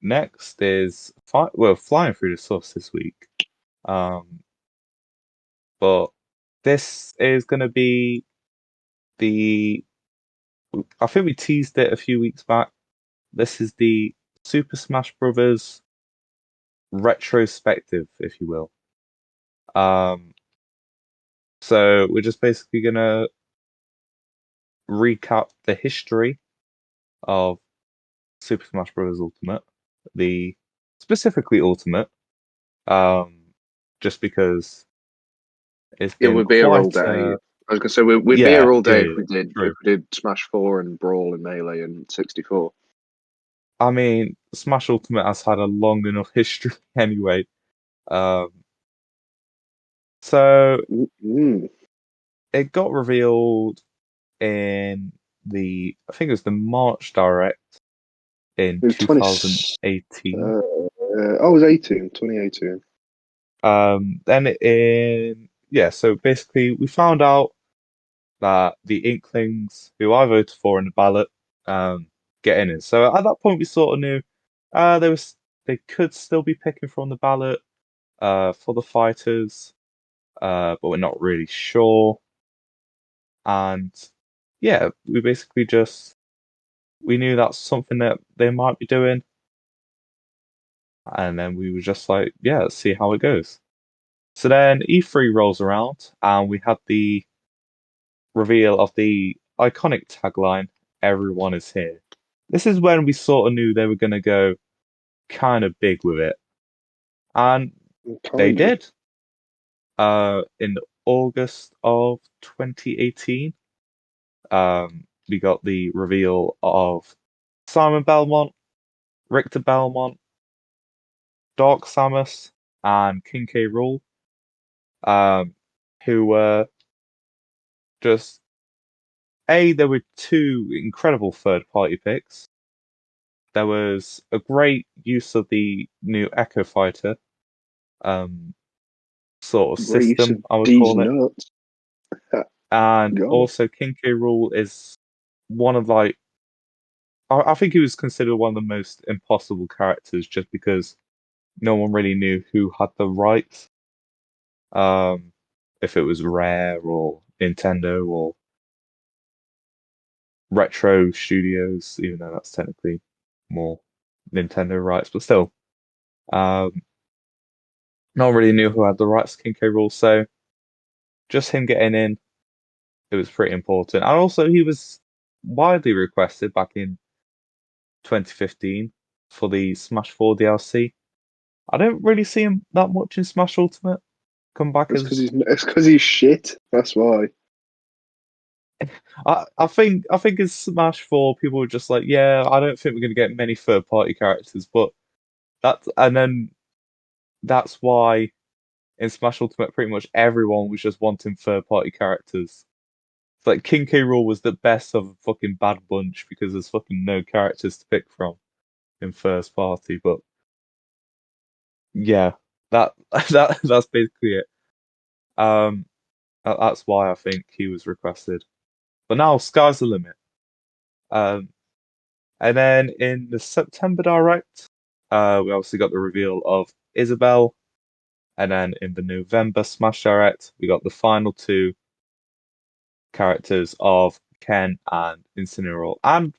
next is flying through the source this week. Um, but this is going to be the. I think we teased it a few weeks back. This is the Super Smash Brothers retrospective, if you will. Um, so we're just basically gonna recap the history of Super Smash Bros. Ultimate, the specifically Ultimate, um, just because It's Yeah, been we'd be here all quite day. I was gonna say we'd be yeah, here all day yeah, if true. we did Smash 4 and Brawl and Melee and 64. I mean, Smash Ultimate has had a long enough history anyway. Um, so Mm. it got revealed in I think it was the March Direct in It was 2018. it was 2018. Then so basically we found out that the Inklings, who I voted for in the ballot, get in it. So at that point we sort of knew they could still be picking from the ballot for the fighters, but we're not really sure. And yeah, we basically we knew that's something that they might be doing, and then we were just like, yeah, let's see how it goes. So then E3 rolls around, and we had the reveal of the iconic tagline, "Everyone is here." This is when we sort of knew they were going to go kind of big with it, and they Kind of. did. In August of 2018, we got the reveal of Simon Belmont, Richter Belmont, Dark Samus, and King K. Rool, who were just there were two incredible third-party picks. There was a great use of the new Echo Fighter um, sort of Great use system, of I would D's call it. nuts. And God. also, King K. Rool is one of I think he was considered one of the most impossible characters just because no one really knew who had the rights. If it was Rare or Nintendo or Retro Studios, even though that's technically more Nintendo rights, but still, um, no one really knew who had the rights to King K. Rool, so just him getting in, it was pretty important. And also, he was widely requested back in 2015 for the Smash 4 DLC. I don't really see him that much in Smash Ultimate. Come back as It's because he's shit. That's why. I think in Smash 4 people were just like, yeah, I don't think we're gonna get many third party characters, but then that's why in Smash Ultimate pretty much everyone was just wanting third party characters. It's like King K. Rool was the best of a fucking bad bunch because there's fucking no characters to pick from in first party, but yeah, that that's basically it. Um that's why I think he was requested. But now sky's the limit. Um And then in the September Direct, we obviously got the reveal of Isabel. And then in the November Smash Direct, we got the final two characters of Ken and Incineroar and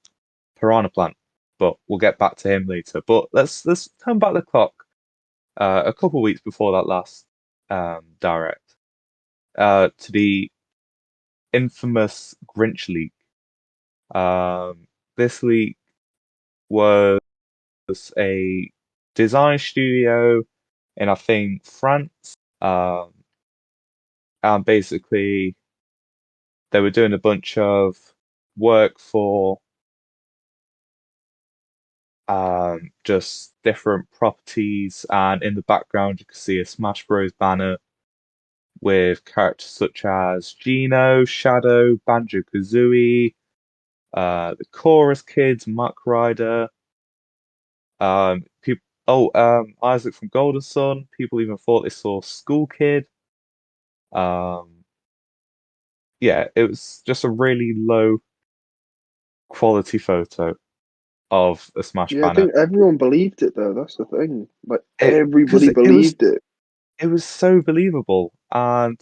Piranha Plant. But we'll get back to him later. But let's turn back the clock a couple weeks before that last Direct to the infamous Grinch leak. This leak was a design studio in I think France. Um, and basically they were doing a bunch of work for just different properties, and in the background you can see a Smash Bros. Banner with characters such as Gino, Shadow, Banjo-Kazooie, the Chorus Kids, Mack Ryder, people. Oh, Isaac from Golden Sun. People even thought they saw School Kid. Um, yeah, it was just a really low quality photo of a Smash Yeah, I banner. think everyone believed it though. That's the thing. Like Because everybody believed it. it was so believable. And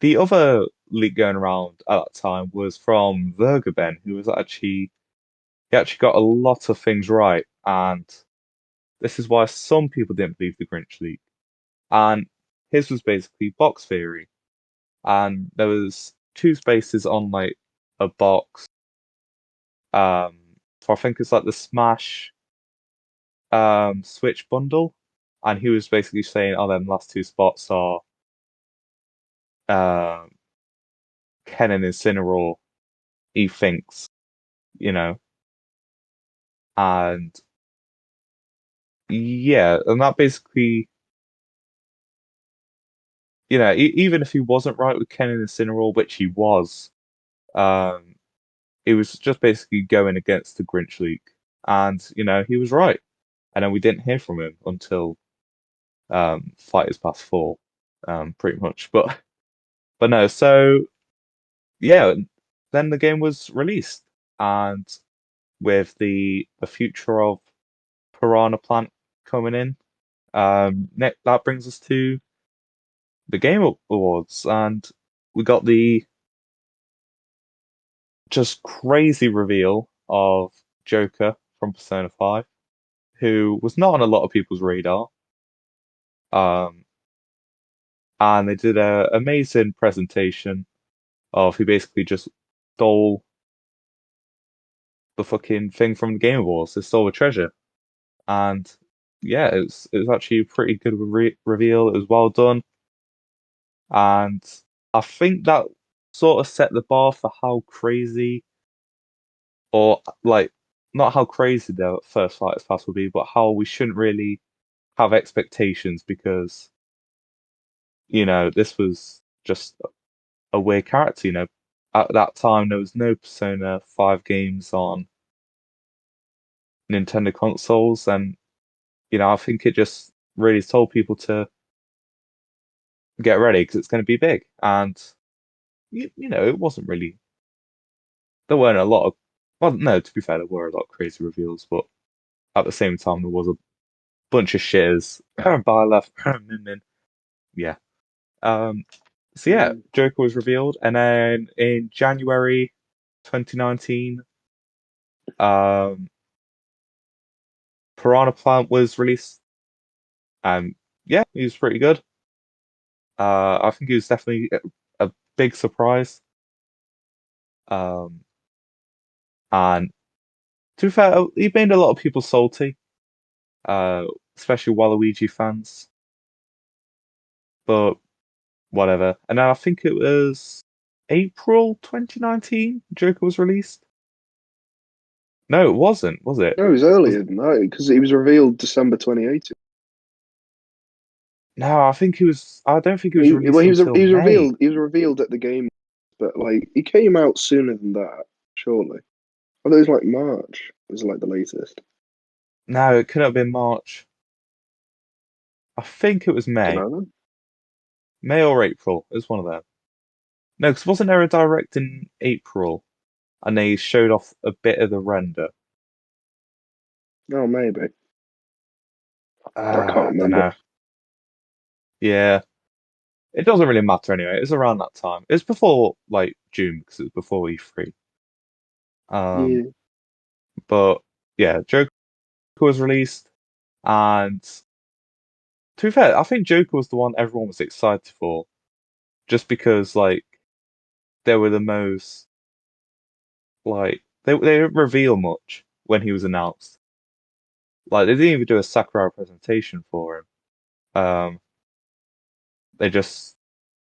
the other leak going around at that time was from Vergaben, who was he actually got a lot of things right. And this is why some people didn't believe the Grinch leak. And his was basically box theory. And there was two spaces on like a box. So I think it's like the Smash Switch bundle, and he was basically saying, "Oh, them last two spots are Ken and Incineroar, he thinks, and yeah, and that basically, even if he wasn't right with Ken and Incineroar, which he was, um, it was just basically going against the Grinch leak, and he was right, and then we didn't hear from him until Fighters Pass 4, pretty much, but no, so yeah, then the game was released, and with the future of Piranha Plant coming in, that brings us to the Game Awards, and we got the just crazy reveal of Joker from Persona 5, who was not on a lot of people's radar. Um, and they did an amazing presentation of he basically just stole the fucking thing from the Game Awards. They stole the treasure, and yeah, it was actually a pretty good reveal. It was well done, and I think that sort of set the bar for how crazy, or like not how crazy the first Fighters Pass will be, but how we shouldn't really have expectations because this was just a weird character. At that time there was no Persona 5 games on Nintendo consoles, and I think it just really told people to get ready because it's going to be big. And it wasn't really. There weren't a lot of. Well, no, to be fair, there were a lot of crazy reveals, but at the same time, there was a bunch of shitters. Byleth, Min Min. Yeah. Um. So yeah, Mm. Joker was revealed, and then in January 2019, um, Piranha Plant was released, and yeah, he was pretty good. I think he was definitely a big surprise. Um, and to be fair, he made a lot of people salty, uh, especially Waluigi fans. But whatever. And then I think it was April 2019, Joker was released. No, it wasn't, was it? No, it was Was earlier than that because it was revealed December 2018. no, I think he was. I don't think he was Well, released until he was May. revealed. He was revealed at the game, but like he came out sooner than that. Surely, I thought it was like March. It was like the latest. No, it couldn't have been March. I think it was Don't May, know then. May or April. It was one of them. No, because wasn't there a direct in April, and they showed off a bit of the render? Oh, maybe. I can't I don't remember. know. Yeah, it doesn't really matter anyway. It's around that time. It's before like June because it's before E3. Um, Yeah. but yeah, Joker was released, and to be fair, I think Joker was the one everyone was excited for, just because like they were the most like they didn't reveal much when he was announced. Like they didn't even do a Sakurai presentation for him. They just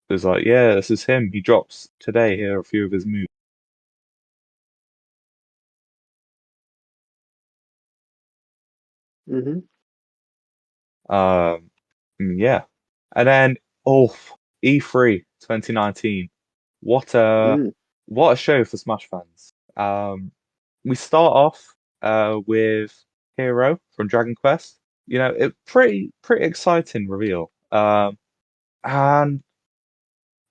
it was like, yeah, this is him. He drops today. Here are a few of his moves. Hmm. Yeah, and then E3 2019. What a Mm. what a show for Smash fans. We start off with Hero from Dragon Quest. It pretty exciting reveal. And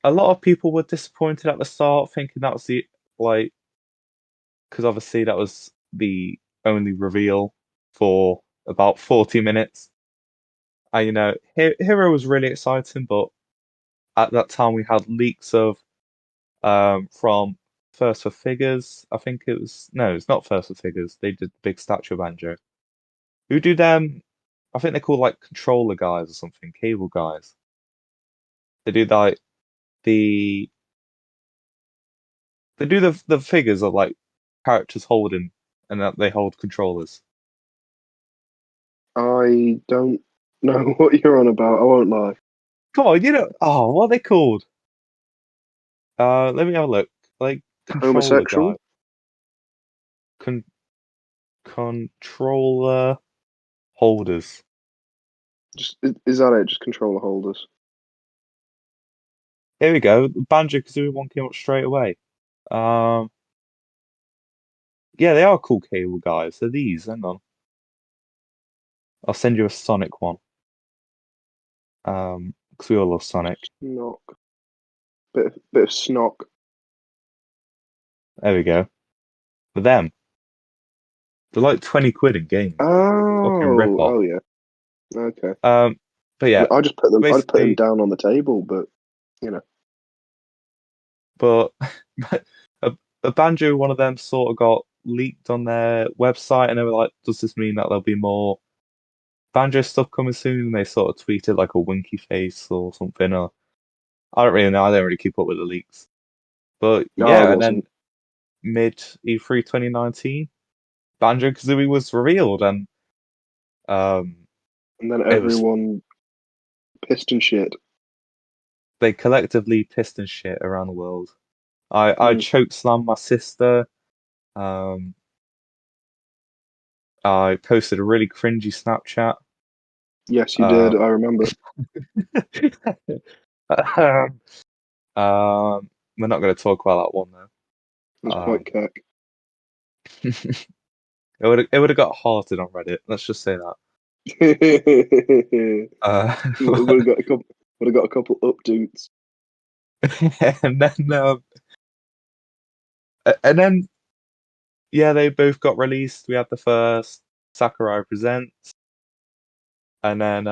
a lot of people were disappointed at the start, thinking that was the like because obviously that was the only reveal for about 40 minutes. And Hero was really exciting, but at that time we had leaks of from First for Figures. I think it was no, it's not First for Figures. They did the big statue of Banjo. Who do them? I think they're called like controller guys or something, cable guys. They do like the they do the figures of like characters holding and that they hold controllers. I don't know what you're on about. I won't lie. Come on, oh, what are they called? Let me have a look. Like controller Homosexual? guy, con controller holders. Just is that it? Just controller holders. Here we go. Banjo-Kazooie one came up straight away. Um, yeah, they are cool cable guys. They're these. Hang on, I'll send you a Sonic one. Because we all love Sonic. Snock. Bit of snock. There we go. For them, they're like 20 quid in game. Fucking rip Oh, off. oh yeah. Okay. But yeah, I just put them. I'd put them basically, down on the table, but you know. but a, a Banjo, one of them sort of got leaked on their website, and they were like, "Does this mean that there'll be more Banjo stuff coming soon?" And they sort of tweeted like a winky face or something. Or I don't really know. I don't really keep up with the leaks. But No, I yeah, and then wasn't. mid E3 2019, Banjo-Kazooie was revealed, and um, And then it was everyone pissed and shit. they collectively pissed and shit around the world. I Mm. choke slammed my sister. Um, I posted a really cringy Snapchat. Yes, you did. Um, I remember. um, we're not going to talk about that one It was though. quite cack. It would have got hearted on Reddit. Let's just say that. Uh, Would have got a couple. Would have got a couple updates. and then and then yeah, they both got released. We had the first Sakurai Presents, and then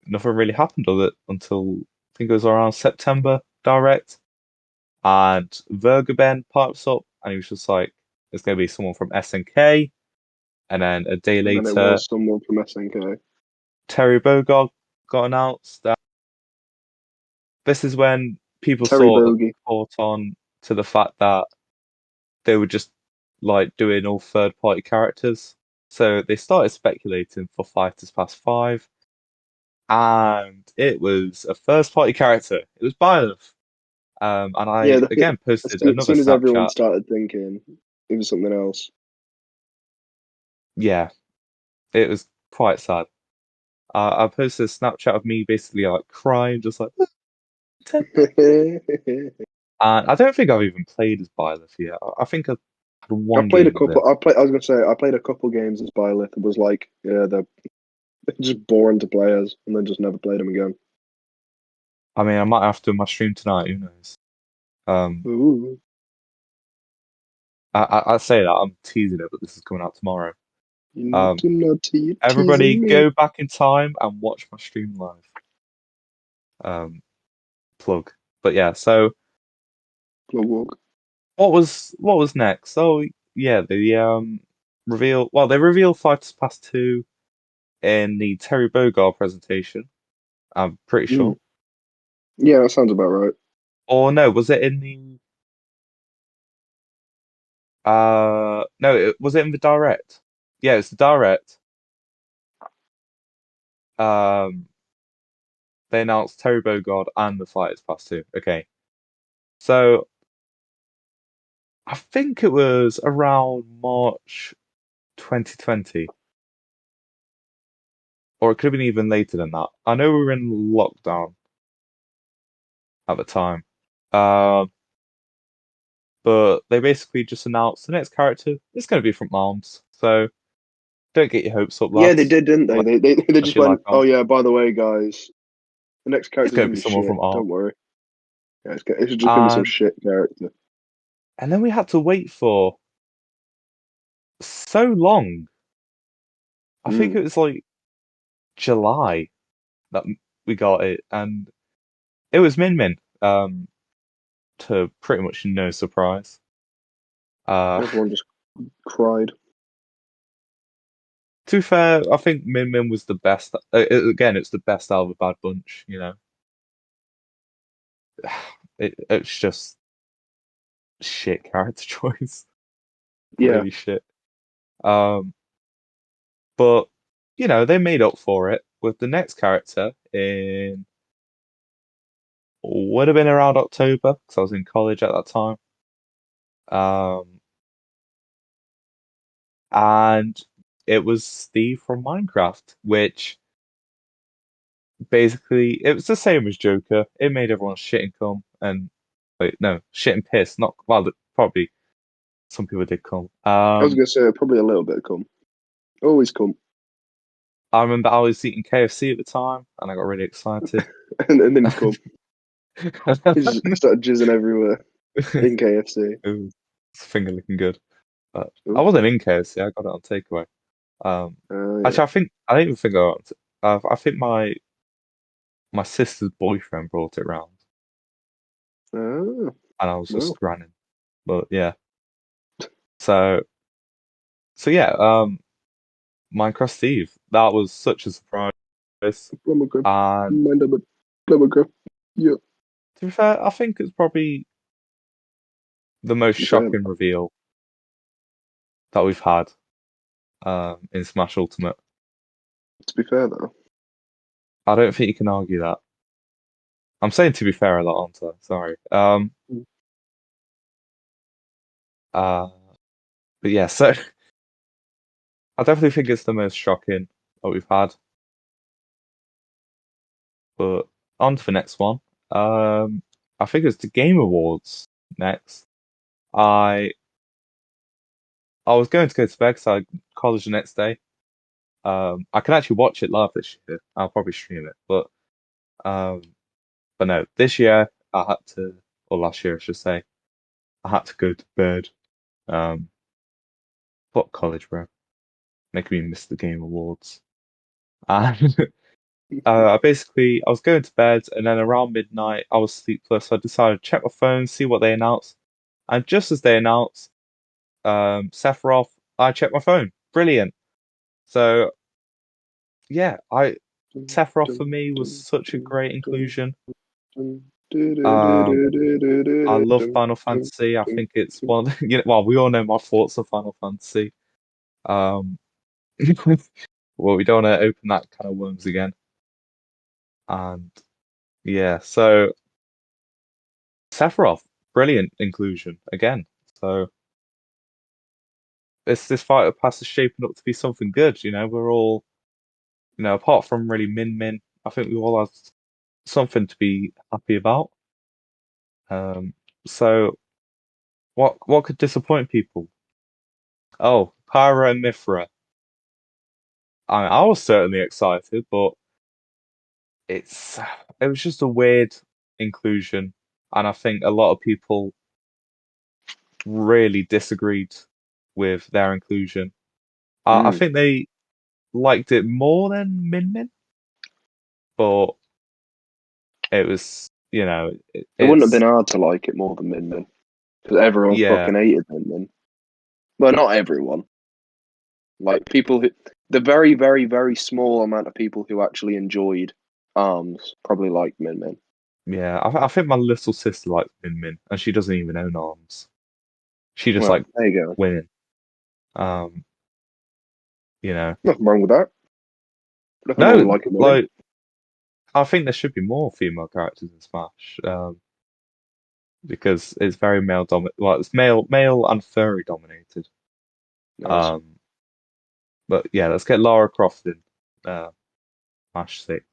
nothing really happened with it until I think it was around September Direct. And Vergaben pipes up, and he was just like, "It's going to be someone from SNK." And then a day And then it later, was someone from SNK. Terry Bogard got announced. This is when people Terry sort of Bogey. caught on to the fact that they were just like doing all third-party characters. So they started speculating for Fighters Pass 5, and it was a first-party character. It was Byleth. And Yeah, I again posted as another soon as everyone Snapchat. started thinking it was something else. Yeah, it was quite sad. I posted a Snapchat of me basically like crying, just like, Nintendo. And I don't think I've even played as Byleth yet. I think I had I one played a game with couple. him. I was gonna say I played a couple games as Byleth. It was like, yeah, they're just boring to play as, and then just never played them again. I mean, I might have to in my stream tonight. Who knows? Um, Ooh, I say that I'm teasing it, but this is coming out tomorrow. you Um, naughty, naughty, you're everybody, teasing me. go back in time and watch my stream live. Um, plug. But yeah, so Plug walk. what was next? Oh yeah, the reveal. Well, they revealed Fighters Pass 2 in the Terry Bogard presentation. I'm pretty Mm. sure. Yeah, that sounds about right. Or no, was it in the no, was it in the direct? Yeah, it's the direct. Um they announced Terry Bogard and the Fighters Pass 2. Okay. So I think it was around March 2020. Or it could have been even later than that. I know we were in lockdown at the time. Um but they basically just announced the next character is gonna be from ARMS. So don't get your hopes up, Yeah, they lads. did, didn't they? Unless, They unless just you like went, oh ARMS. yeah, by the way, guys, the next It's character's gonna gonna be be someone shit. from ARMS. Don't worry. Yeah, it's just gonna be some And shit character. and then we had to wait for so long. I think Mm. it was like July that we got it, and it was Min Min. To pretty much no surprise. Uh, Everyone just cried. to be fair, I think Min Min was the best. Again, it's the best out of a Bad Bunch. It's just shit character choice, Yeah. really shit. Um, but they made up for it with the next character in would have been around October because I was in college at that time. And it was Steve from Minecraft, which basically it was the same as Joker. It made everyone shit and cum and wait, no, shit and piss. Not well, probably some people did cum. I was gonna say probably a little bit of cum. Always cum, I remember I was eating KFC at the time, and I got really excited. and then cum. He just started jizzing everywhere in KFC. Ooh, it's finger looking good. But I Ooh. wasn't in KFC. I got it on takeaway. Yeah. Actually, I don't even think I got it. I think my sister's boyfriend brought it round, Oh, and I was well. just running. But yeah, so yeah, Minecraft Steve. That was such a surprise. Flummogram. And Mind up, Flummogram. Yeah, to be fair, I think it's probably the most to be fair, shocking reveal that we've had in Smash Ultimate. though. I don't think you can argue that. I'm saying to be fair a lot, aren't I? Sorry. Uh, but yeah, so I definitely think it's the most shocking that we've had. But on to the next one. I think it's the Game Awards next. I was going to go to bed because I had college the next day. I can actually watch it live this year. I'll probably stream it, um, but no, this year I had to, or last year I should say, I had to go to bed. Um, fuck college, bro, making me miss the Game Awards. And I was going to bed, and then around midnight I was sleepless. So I decided to check my phone, see what they announced, and just as they announced, Sephiroth, I checked my phone. Brilliant. So yeah, Sephiroth for me was such a great inclusion. Um, I love Final Fantasy. I think it's one. Well, we all know my thoughts on Final Fantasy. Um, well, we don't want to open that kind of worms again. And yeah, so Sephiroth, brilliant inclusion again. So this fighter pass is shaping up to be something good. We're all, apart from really Min Min, I think we all have something to be happy about. Um, so what could disappoint people? Oh, Pyra and Mithra. I was certainly excited, but it's it was just a weird inclusion, and I think a lot of people really disagreed with their inclusion. I Mm. think they liked it more than Min Min, but it was, It wouldn't have been it's hard to like it more than Min Min, because everyone yeah, fucking hated Min Min. Well, not everyone. Like people who, the very, very, very small amount of people who actually enjoyed Arms probably liked Min Min. yeah. I think my little sister likes Min Min, and she doesn't even own arms. She just Well, like there you go. winning. Um, you know, Nothing wrong with that. Nothing wrong with no, liking women. like I think there should be more female characters in Smash, because it's very male dominated. Well, it's male and furry dominated. Nice. Um, but yeah, let's get Lara Croft in Smash 6.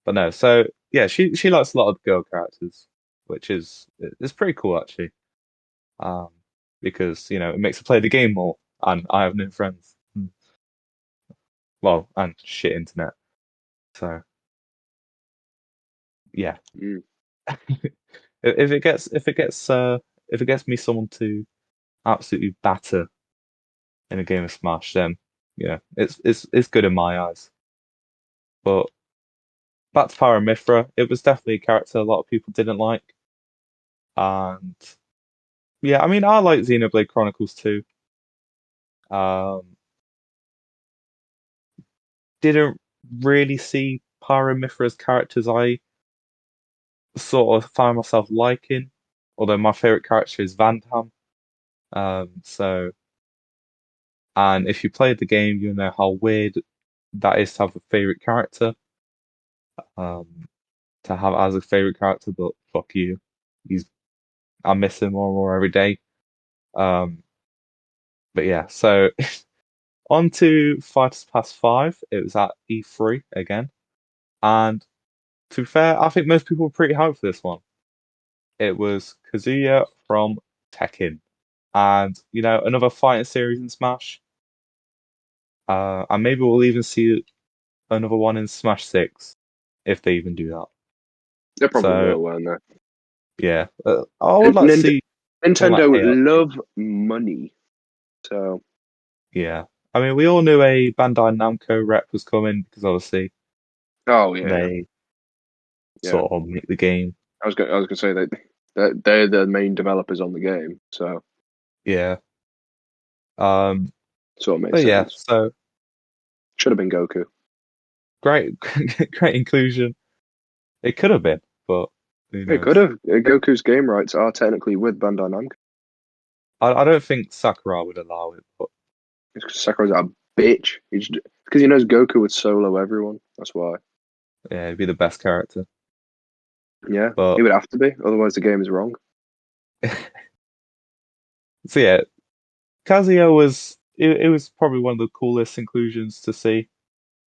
But no, so yeah, she likes a lot of girl characters, which is it's pretty cool actually. Um, because it makes her play the game more, and I have no friends. Well, and shit internet. So yeah, Mm. if it gets me someone to absolutely batter in a game of Smash, then it's good in my eyes. But back to Paramithra, it was definitely a character a lot of people didn't like. And yeah, I mean I like Xenoblade Chronicles too. Um, didn't really see Paramithra's characters I sort of find myself liking. Although my favorite character is Vandham. So and if you played the game, you know how weird that is to have a favorite character. Um, to have as a favorite character, but fuck you. I miss him more and more every day. Um, but yeah, so on to Fighters Pass 5. It was at E3 again. And to be fair, I think most people were pretty hyped for this one. It was Kazuya from Tekken. And, another fighting series in Smash. And maybe we'll even see another one in Smash 6, if they even do that. They probably So, will, won't they? yeah. I would like to see someone Nintendo like Heihachi. love money, so Yeah. I mean, we all knew a Bandai Namco rep was coming because obviously yeah. they sort of make the game. I was gonna say that they're the main developers on the game, so Yeah. Um, sort of makes but yeah, sense. so Should have been Goku. great, great inclusion. It could have been, but who It could knows? have. Goku's game rights are technically with Bandai Namco. I don't think Sakurai would allow it, but Sakurai's a bitch. Because he knows Goku would solo everyone. That's why. yeah, it'd be the best character. Yeah, But he would have to be. Otherwise, the game is wrong. so yeah, Kazuya was it was probably one of the coolest inclusions to see,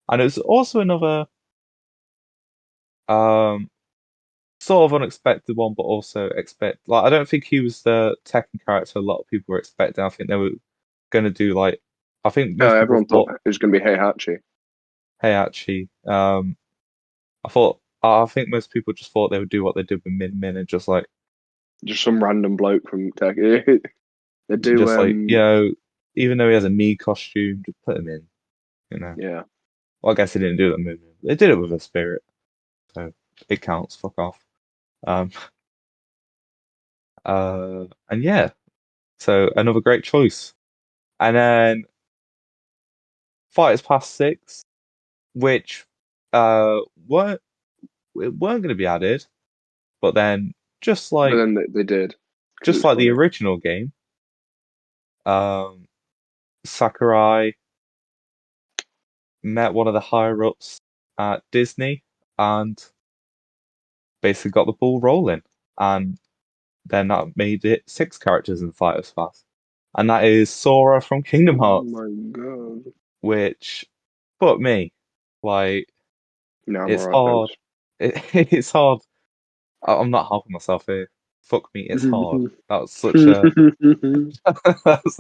and it was also another um sort of unexpected one, but also I don't think he was the Tekken character a lot of people were expecting. I think they were gonna do like I think most people Everyone thought thought it was going to be Heihachi. Heihachi. I think most people just thought they would do what they did with Min Min and Just some random bloke from Tekken. They do. just like even though he has a me costume, just put him in. Yeah. Well, I guess they didn't do it with Min Min. They did it with a spirit, so it counts. Fuck off. Um, and yeah, so another great choice. And then Fighters Pass 6, which weren't weren't going to be added, but then just But like then they did because it just was like the funny. original game, um, Sakurai met one of the higher ups at Disney and basically got the ball rolling, and then that made it 6 characters in Fighters Pass, and that is Sora from Kingdom Oh Hearts, my god. which, fuck me, like No, I'm it's alright, hard. thanks. It's hard. I'm not helping myself here. Fuck me, it's hard. That's such a that's,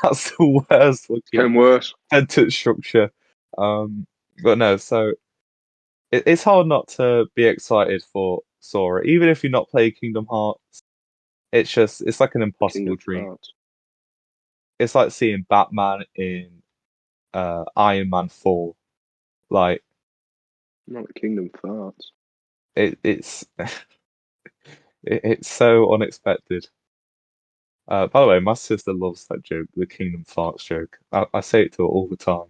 that's the worst It's getting fucking worse. sentence structure. But no, so it's hard not to be excited for Sora, even if you're not playing Kingdom Hearts. It's like an impossible Kingdom dream. Hearts. It's like seeing Batman in Iron Man 4. Like Not the Kingdom Farts. it's it's so unexpected. By the way, my sister loves that joke, the Kingdom Farts joke. I say it to her all the time.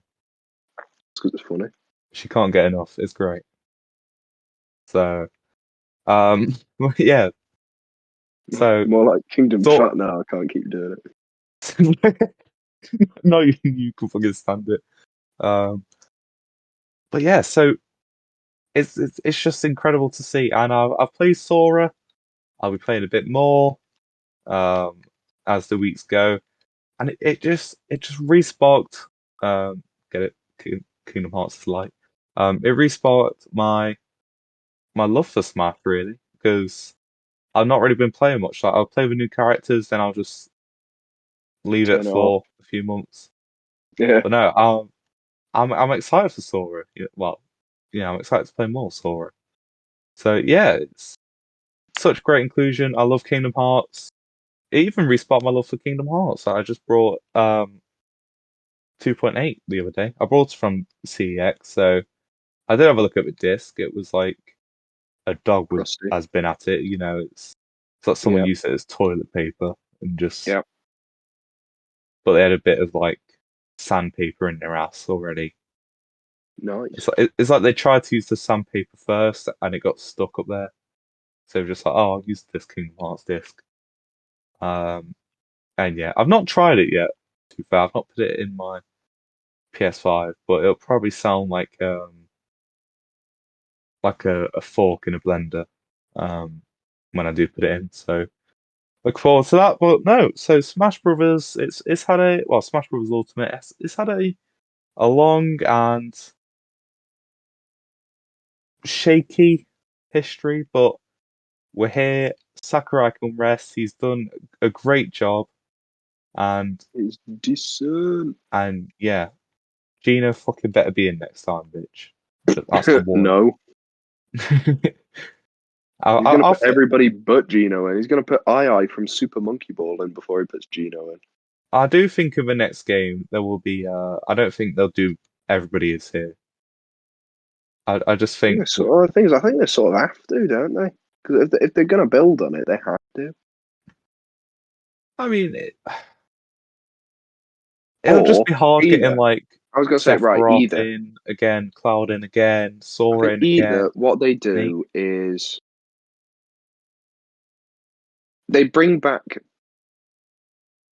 It's because it's funny. She can't get enough. It's great. So, yeah. So, More like Kingdom thought Fat now. I can't keep doing it. no, you can fucking stand it. Um, but yeah, so it's just incredible to see, and I've played Sora. I'll be playing a bit more um as the weeks go, and it just re-sparked get it Kingdom Hearts is like it re-sparked my love for Smash really because I've not really been playing much. Like I'll play with new characters, then I'll just leave it Turn it off. for a few months. Yeah. But no, I'm excited for Sora. Well, I'm excited to play more Sora. So yeah, it's such great inclusion. I love Kingdom Hearts. It even re-sparked my love for Kingdom Hearts. I just brought 2.8 the other day. I brought it from CEX, so I did have a look at the disc. It was like a dog Rusty. has been at it. It's like someone Yeah. used it as toilet paper and just, Yeah. but they had a bit of like sandpaper in their ass already. Nice. It's like they tried to use the sandpaper first and it got stuck up there. So just like, oh, I'll use this Kingdom Hearts disc. Um, and yeah, I've not tried it yet. To be fair, I've not put it in my PS5, but it'll probably sound like like a fork in a blender when I do put it in. So look forward to that. But no, so Smash Brothers, it's had Smash Brothers Ultimate, it's had a long and shaky history, but we're here. Sakurai can rest. He's done a great job, and It's decent. yeah, Gino fucking better be in next time, bitch. That's the warning. No. He's going to I put everybody but Gino in. He's going to put II from Super Monkey Ball in before he puts Gino in. I do think in the next game there will be. I don't think they'll do everybody is here. I just think. I think they sort of have to, don't they? Because if they're going to build on it, they have to. I mean, it'll just be hard getting like I was going to say, right, Sephiroth either. in again, Cloud in again, I Sora think in either again. what they do is they bring back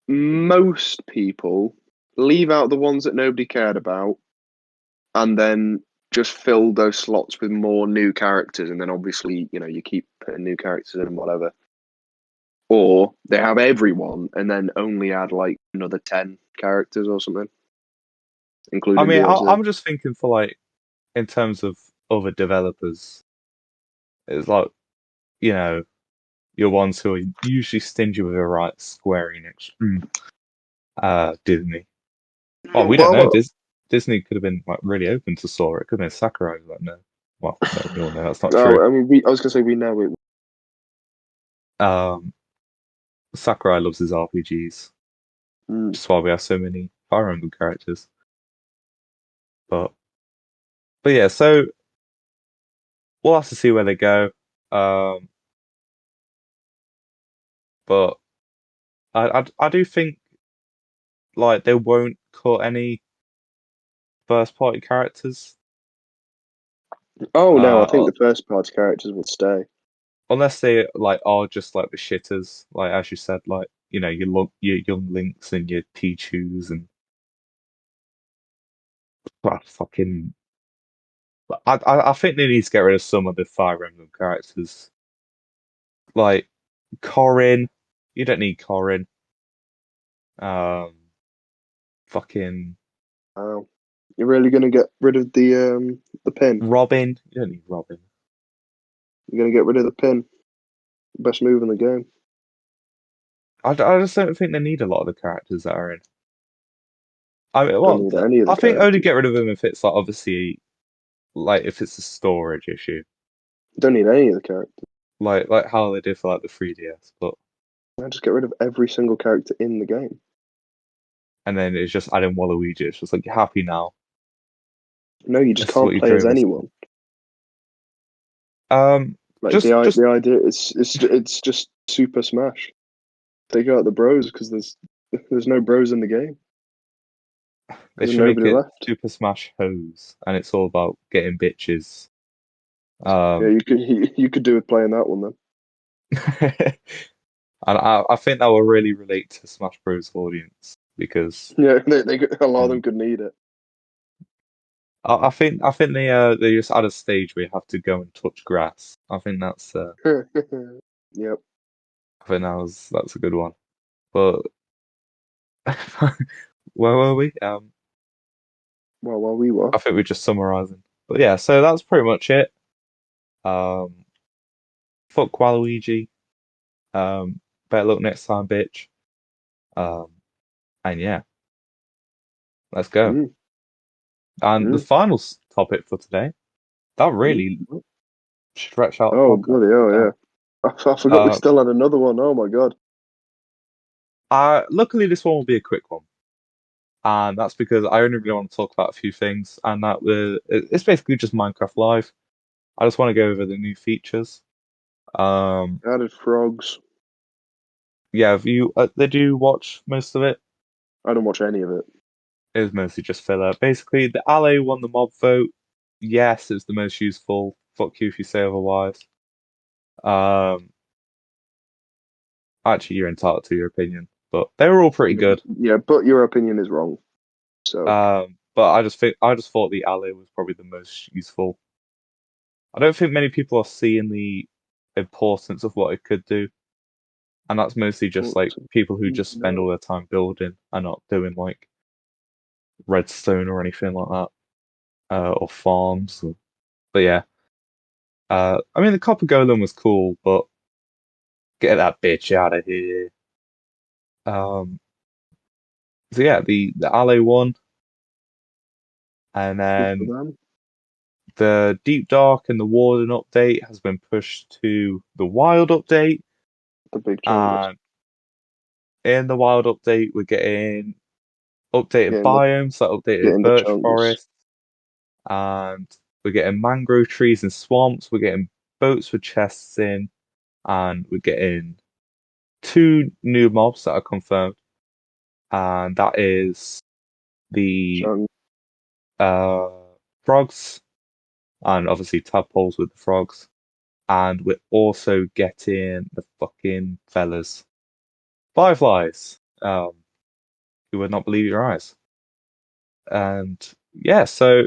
most people, leave out the ones that nobody cared about, and then just fill those slots with more new characters. And then obviously, you keep putting new characters in and whatever. Or they have everyone and then only add like another 10 characters or something, including I mean, DLC. I'm just thinking for like in terms of other developers, it's like your ones who are usually stingy with a right Square Enix, Disney. Oh, we don't know. Well, Disney could have been like really open to Sora. It could have been Sakurai. Like, no, well, no, we all know that's not true. I mean, I was gonna say we know it. Sakurai loves his RPGs. Which is why we have so many Fire Emblem characters. But yeah, so we'll have to see where they go. But I do think like they won't cut any first party characters. Oh no, I think Uh, the first party characters will stay. unless they like are just like the shitters, like as you said, like your young Links and your Pichus and fucking. I think they need to get rid of some of the Fire Emblem characters, like Corrin. You don't need Corrin. Um, fucking Wow, you're really gonna get rid of the pin? Robin. You don't need Robin. You're gonna get rid of the pin? Best move in the game. I just don't think they need a lot of the characters that are in. I mean, Don't well, need any of the I think only characters. get rid of them if it's like obviously like if it's a storage issue, Don't need any of the characters. like how they did for like the 3DS, but I just get rid of every single character in the game. and then it's just adding Waluigi. It's just like you're happy now. No, you just This is what can't your play as dream is. anyone. Like Just the idea, it's just Super Smash. Take out the bros because there's no bros in the game they because there's should make nobody it left. Super Smash Hose, and it's all about getting bitches. Yeah, you could do with playing that one And I think that will really relate to Smash Bros. Audience because then. Yeah, a lot of them um, could need it. I think they just add a stage where you have to go and touch grass. I think that's Yep. I think that's a good one. But where were we? Well, while we were. I think we're just summarizing. But yeah, so that's pretty much it. Um, fuck Waluigi. Better luck next time, bitch. Um, and yeah, let's go. Mm, And the mm. final topic for today, that Mm. really stretched out the Oh, podcast. bloody hell, yeah. I forgot we Uh, still had another one. Oh, my God. luckily this one will be a quick one. And that's because I only really want to talk about a few things, and it's basically just Minecraft Live. I just want to go over the new features. Added frogs. Yeah, have you did you watch most of it? I don't watch any of it. It was mostly just filler. Basically, the alley won the mob vote. Yes, it's the most useful. Fuck you if you say otherwise. Um, actually, you're entitled to your opinion, but they were all pretty good. Yeah, but your opinion is wrong. So, But I just thought the alley was probably the most useful. I don't think many people are seeing the importance of what it could do, and that's mostly just like people who just spend all their time building and not doing like redstone or anything like that, or farms. But yeah, I mean the copper golem was cool, but get that bitch out of here. So yeah, the alley one, and then the Deep Dark and the Warden update has been pushed to the Wild update. The big changes. And in the Wild update, we're getting updated biomes, like updated birch forest, and we're getting mangrove trees and swamps. We're getting boats with chests in, and we're getting 2 new mobs that are confirmed, and that is the frogs, and obviously tadpoles with the frogs, and we're also getting the fucking fellas, fireflies. You would not believe your eyes. And yeah, so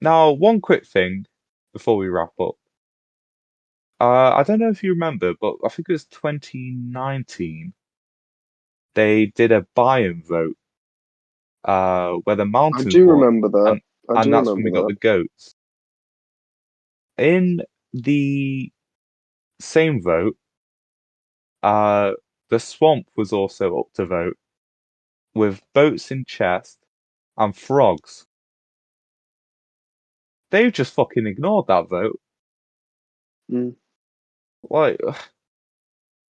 now one quick thing before we wrap up. I don't know if you remember, but I think it was 2019. They did a biome vote, where the mountains I do won, remember that. and that's when we got the goats. In the same vote, the swamp was also up to vote, with boats in chest and frogs. They've just fucking ignored that vote. Mm. Like,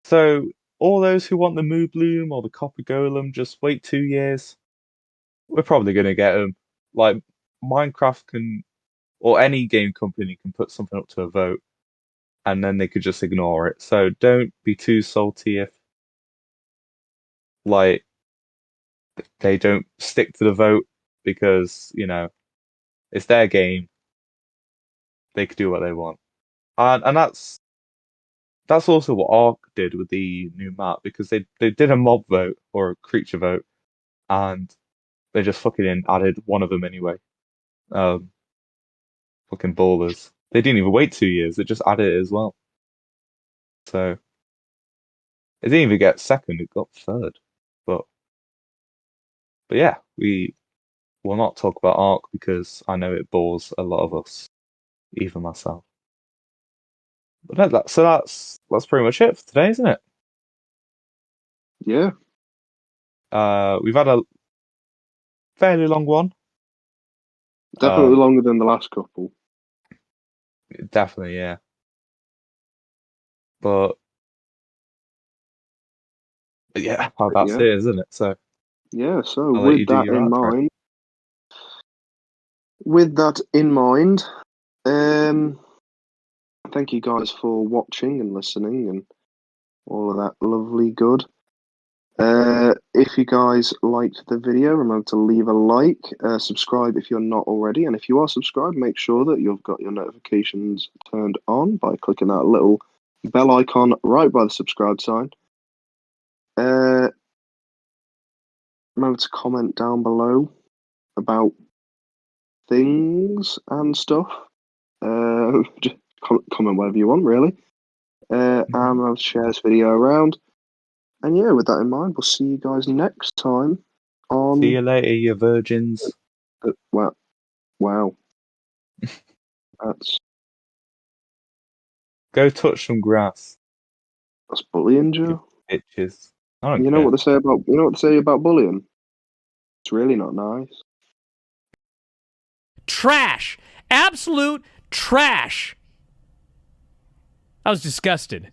so all those who want the Moo Bloom or the Copper Golem, just wait 2 years. We're probably gonna get them. Like, Minecraft can, or any game company can put something up to a vote, and then they could just ignore it. So don't be too salty if, like, they don't stick to the vote, because it's their game. They could do what they want, and that's also what Ark did with the new map, because they did a mob vote or a creature vote, and they just fucking added one of them anyway. Fucking ballers. They didn't even wait 2 years. They just added it as well. So it didn't even get second. It got third. But yeah, we will not talk about Ark because I know it bores a lot of us, even myself. But no, that's pretty much it for today, isn't it? Yeah. We've had a fairly long one. Definitely longer than the last couple. Definitely, yeah. But yeah, that's it, isn't it? So yeah. So I'll let you do your outro. With that in mind, thank you guys for watching and listening and all of that lovely good. If you guys liked the video, remember to leave a like, subscribe if you're not already, and if you are subscribed, make sure that you've got your notifications turned on by clicking that little bell icon right by the subscribe sign. Remember to comment down below about things and stuff. Just comment whatever you want, really. And remember to share this video around. And yeah, with that in mind, we'll see you guys next time on... See you later, you virgins. Wow. That's touch some grass. That's bullying, Joe. Bitches. I don't You care. know what they say about bullying? It's really not nice. Trash. Absolute trash. I was disgusted.